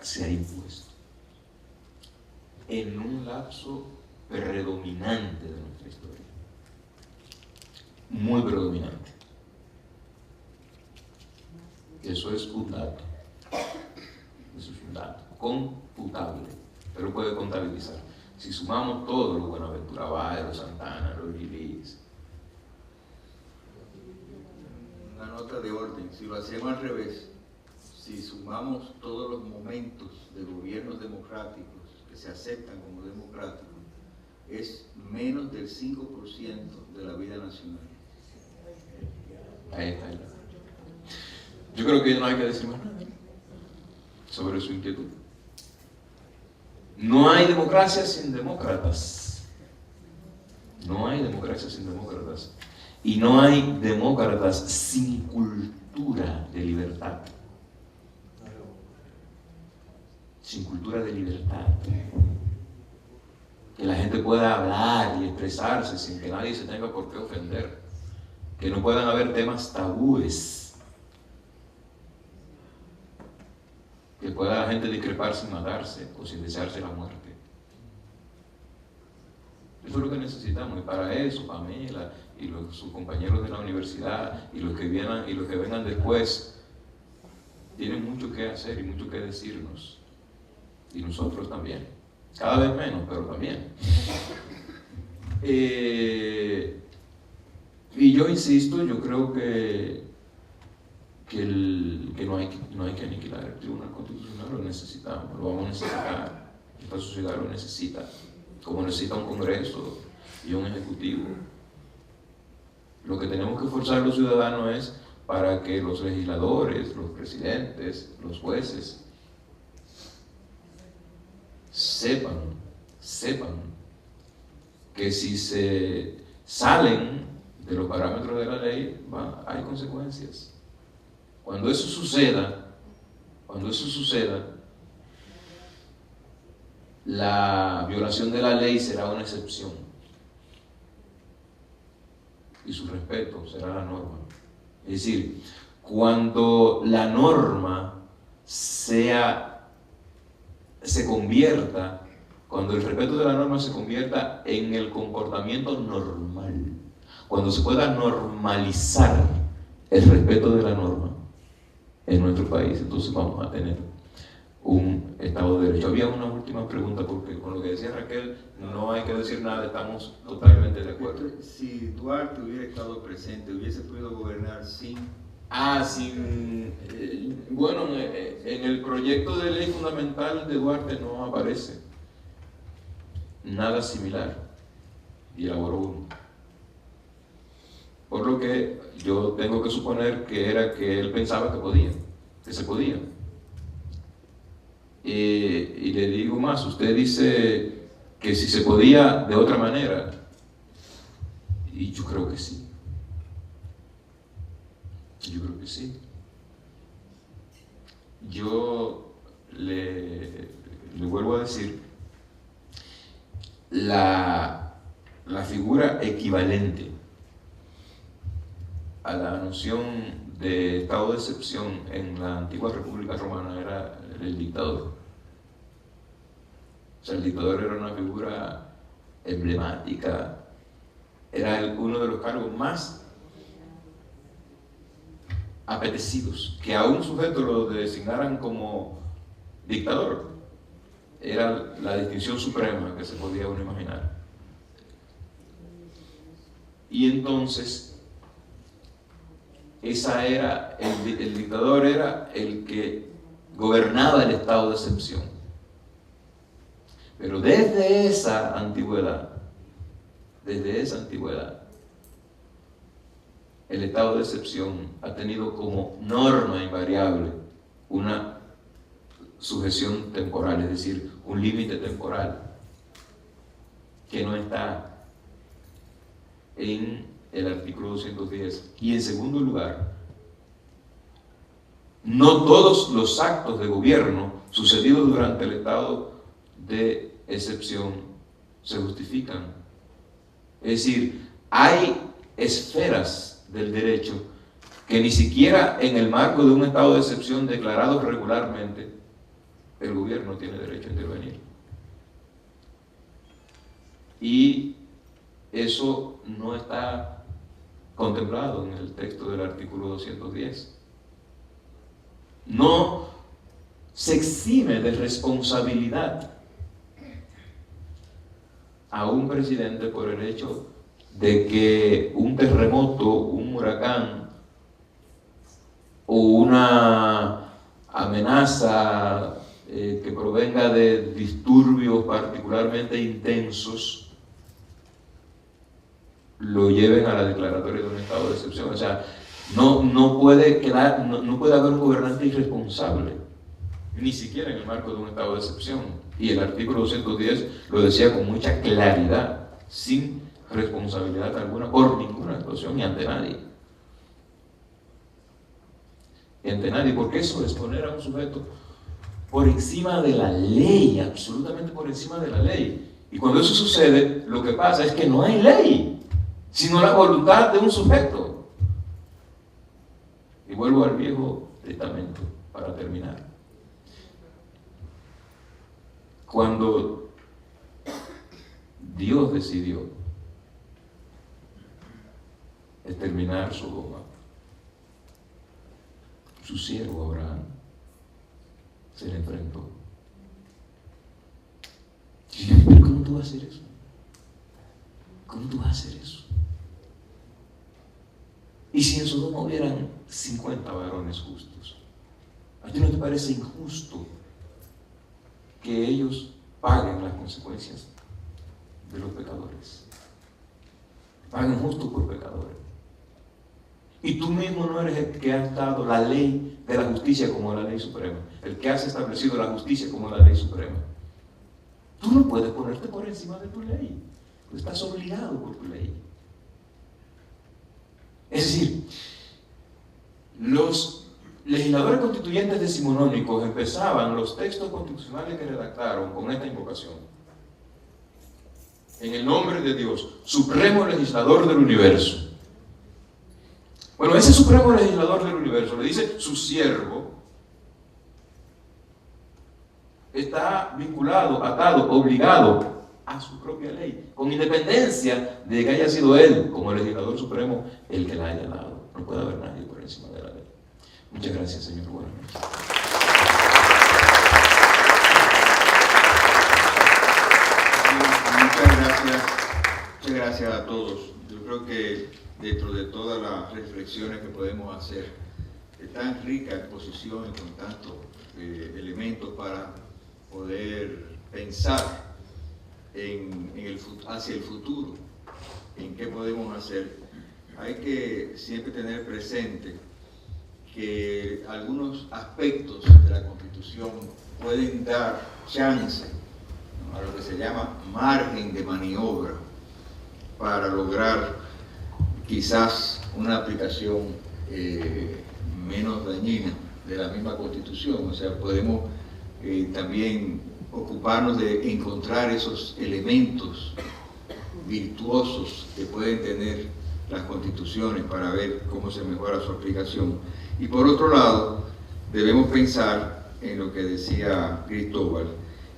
Speaker 3: se ha impuesto en un lapso predominante de nuestra historia. muy predominante. Eso es un dato. Eso es un dato computable, pero puede contabilizar. Si sumamos todo, los Buenaventura Báez, los Santana, los Lilis.
Speaker 1: Una nota de orden, si lo hacemos al revés, si sumamos todos los momentos de gobiernos democráticos que se aceptan como democráticos, es menos del 5% de la vida nacional.
Speaker 3: Ahí está. Yo creo que no hay que decir más nada sobre su inquietud. No hay democracia sin demócratas. No hay democracia sin demócratas. Y no hay demócratas sin cultura de libertad. Sin cultura de libertad. Que la gente pueda hablar y expresarse sin que nadie se tenga por qué ofender. Que no puedan haber temas tabúes. Que pueda la gente discrepar sin matarse o sin desearse la muerte. Eso es lo que necesitamos, y para eso Pamela y sus compañeros de la universidad y los que vengan después tienen mucho que hacer y mucho que decirnos, y nosotros también, cada vez menos, pero también. Y yo insisto, yo creo que no hay que aniquilar el Tribunal Constitucional. Lo necesitamos, lo vamos a necesitar, esta sociedad lo necesita, como necesita un Congreso y un Ejecutivo. Lo que tenemos que forzar los ciudadanos es para que los legisladores, los presidentes, los jueces sepan que si se salen de los parámetros de la ley, hay consecuencias. Cuando eso suceda, la violación de la ley será una excepción y su respeto será la norma. Es decir, cuando la norma cuando el respeto de la norma se convierta en el comportamiento normal, cuando se pueda normalizar el respeto de la norma en nuestro país, entonces vamos a tener un Estado de Derecho. Había una última pregunta, porque con lo que decía Raquel no hay que decir nada, estamos totalmente de acuerdo.
Speaker 1: Si Duarte hubiera estado presente, ¿hubiese podido gobernar sin?
Speaker 3: Bueno, en el proyecto de ley fundamental de Duarte no aparece nada similar, y elaboró uno. Por lo que yo tengo que suponer que él pensaba que se podía. Y le digo más, usted dice que si se podía de otra manera, y yo creo que sí. Yo le vuelvo a decir, la figura equivalente a la noción de estado de excepción en la antigua República Romana era el dictador. O sea, el dictador era una figura emblemática, era uno de los cargos más apetecidos, que a un sujeto lo designaran como dictador, era la distinción suprema que se podía uno imaginar. Y entonces, el dictador era el que gobernaba el estado de excepción. Pero desde esa antigüedad, el estado de excepción ha tenido como norma invariable una sujeción temporal, es decir, un límite temporal que no está en el artículo 210. Y en segundo lugar, no todos los actos de gobierno sucedidos durante el estado de excepción se justifican. Es decir, hay esferas del derecho que ni siquiera en el marco de un estado de excepción declarado regularmente el gobierno tiene derecho a intervenir. Y eso no está contemplado en el texto del artículo 210. No se exime de responsabilidad a un presidente por el hecho de que un terremoto, un huracán o una amenaza que provenga de disturbios particularmente intensos lo lleven a la declaratoria de un estado de excepción. O sea, no puede haber un gobernante irresponsable, ni siquiera en el marco de un estado de excepción. Y el artículo 210 lo decía con mucha claridad, sin responsabilidad alguna por ninguna actuación y ante nadie. Y ante nadie, porque eso es poner a un sujeto por encima de la ley, absolutamente por encima de la ley. Y cuando eso sucede, lo que pasa es que no hay ley, sino la voluntad de un sujeto. Y vuelvo al Viejo Testamento para terminar. Cuando Dios decidió exterminar Sodoma, su siervo Abraham se le enfrentó. Y yo dije, pero ¿cómo tú vas a hacer eso? ¿Cómo tú vas a hacer eso? Y si en Sodoma hubieran 50 varones justos, ¿a ti no te parece injusto que ellos paguen las consecuencias de los pecadores? Paguen justo por pecadores. Y tú mismo no eres el que has dado la ley de la justicia como la ley suprema, el que has establecido la justicia como la ley suprema. Tú no puedes ponerte por encima de tu ley, tú estás obligado por tu ley. Es decir, los legisladores constituyentes decimonónicos empezaban los textos constitucionales que redactaron con esta invocación: en el nombre de Dios, supremo legislador del universo. Bueno, ese supremo legislador del universo, le dice su siervo, está vinculado, atado, obligado a su propia ley, con independencia de que haya sido él, como legislador supremo, el que la haya dado. No puede haber nadie por encima de la ley. Muchas gracias, señor. Buenas noches.
Speaker 1: Muchas gracias a todos. Yo creo que dentro de todas las reflexiones que podemos hacer, de tan rica exposición y con tantos elementos para poder pensar hacia el futuro, en qué podemos hacer, hay que siempre tener presente que algunos aspectos de la Constitución pueden dar chance a lo que se llama margen de maniobra para lograr quizás una aplicación menos dañina de la misma Constitución. O sea, podemos también ocuparnos de encontrar esos elementos virtuosos que pueden tener las constituciones para ver cómo se mejora su aplicación. Y por otro lado, debemos pensar en lo que decía Cristóbal,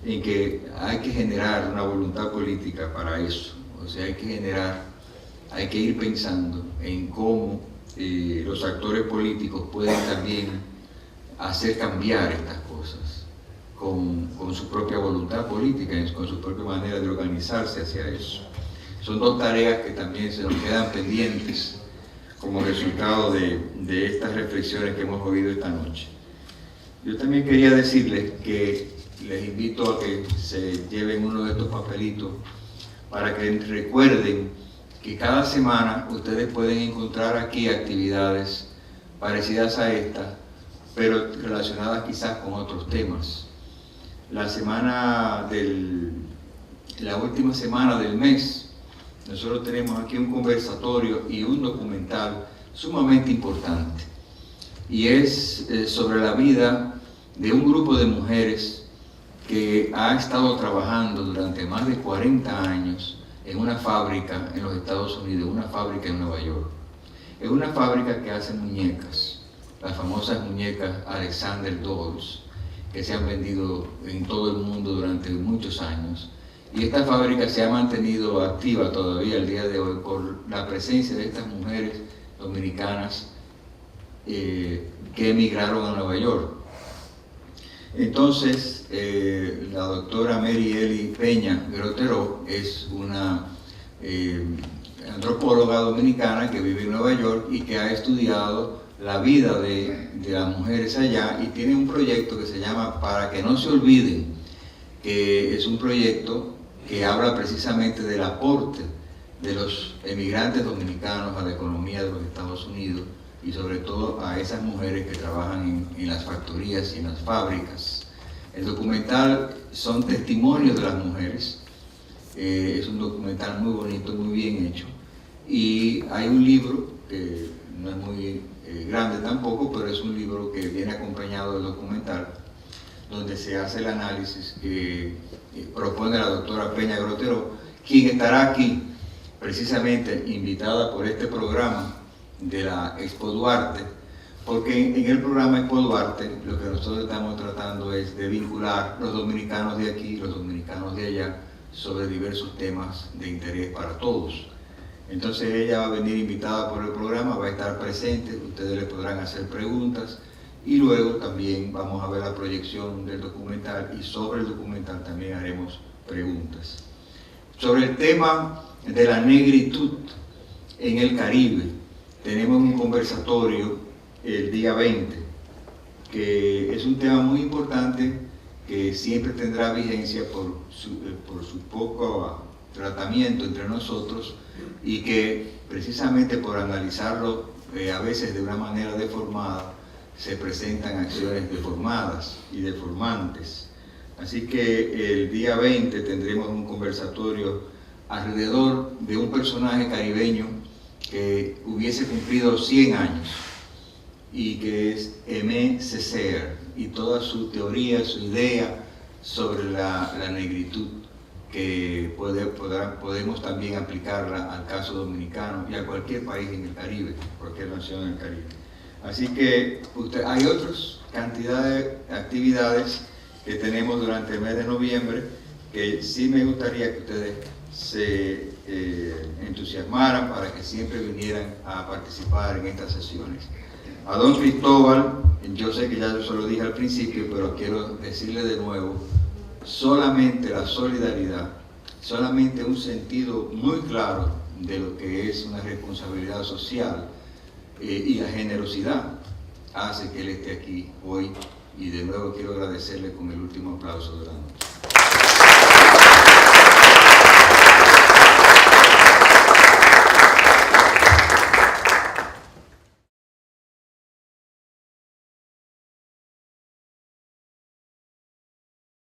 Speaker 1: en que hay que generar una voluntad política para eso. O sea, hay que ir pensando en cómo los actores políticos pueden también hacer cambiar estas cosas con su propia voluntad política, con su propia manera de organizarse hacia eso. Son dos tareas que también se nos quedan pendientes como resultado de estas reflexiones que hemos oído esta noche. Yo también quería decirles que les invito a que se lleven uno de estos papelitos para que recuerden que cada semana ustedes pueden encontrar aquí actividades parecidas a estas, pero relacionadas quizás con otros temas. La última semana del mes, nosotros tenemos aquí un conversatorio y un documental sumamente importante, y es sobre la vida de un grupo de mujeres que ha estado trabajando durante más de 40 años en una fábrica en los Estados Unidos, una fábrica en Nueva York. Es una fábrica que hace muñecas, las famosas muñecas Alexander Dolls, que se han vendido en todo el mundo durante muchos años. Y esta fábrica se ha mantenido activa todavía al día de hoy por la presencia de estas mujeres dominicanas que emigraron a Nueva York. Entonces, la doctora Mary Eli Peña Grotero es una antropóloga dominicana que vive en Nueva York y que ha estudiado la vida de las mujeres allá y tiene un proyecto que se llama Para que no se olviden, que es un proyecto que habla precisamente del aporte de los emigrantes dominicanos a la economía de los Estados Unidos y sobre todo a esas mujeres que trabajan en las factorías y en las fábricas. El documental son testimonios de las mujeres, es un documental muy bonito, muy bien hecho, y hay un libro que no es muy grande tampoco, pero es un libro que viene acompañado del documental, donde se hace el análisis que propone la doctora Peña Grotero, quien estará aquí precisamente invitada por este programa de la Expo Duarte, porque en el programa Expo Duarte lo que nosotros estamos tratando es de vincular los dominicanos de aquí, los dominicanos de allá, sobre diversos temas de interés para todos. Entonces ella va a venir invitada por el programa, va a estar presente, ustedes le podrán hacer preguntas y luego también vamos a ver la proyección del documental y sobre el documental también haremos preguntas. Sobre el tema de la negritud en el Caribe, tenemos un conversatorio el día 20, que es un tema muy importante que siempre tendrá vigencia por su poco tratamiento entre nosotros y que precisamente por analizarlo a veces de una manera deformada se presentan acciones deformadas y deformantes. Así que el día 20 tendremos un conversatorio alrededor de un personaje caribeño que hubiese cumplido 100 años y que es Aimé Césaire y toda su teoría, su idea sobre la negritud que podemos también aplicarla al caso dominicano y a cualquier país en el Caribe, cualquier nación en el Caribe. Así que hay otras cantidades de actividades que tenemos durante el mes de noviembre que sí me gustaría que ustedes se entusiasmaran para que siempre vinieran a participar en estas sesiones. A don Cristóbal, yo sé que ya yo se lo dije al principio, pero quiero decirle de nuevo, solamente la solidaridad, solamente un sentido muy claro de lo que es una responsabilidad social y la generosidad hace que él esté aquí hoy y de nuevo quiero agradecerle con el último aplauso de la noche.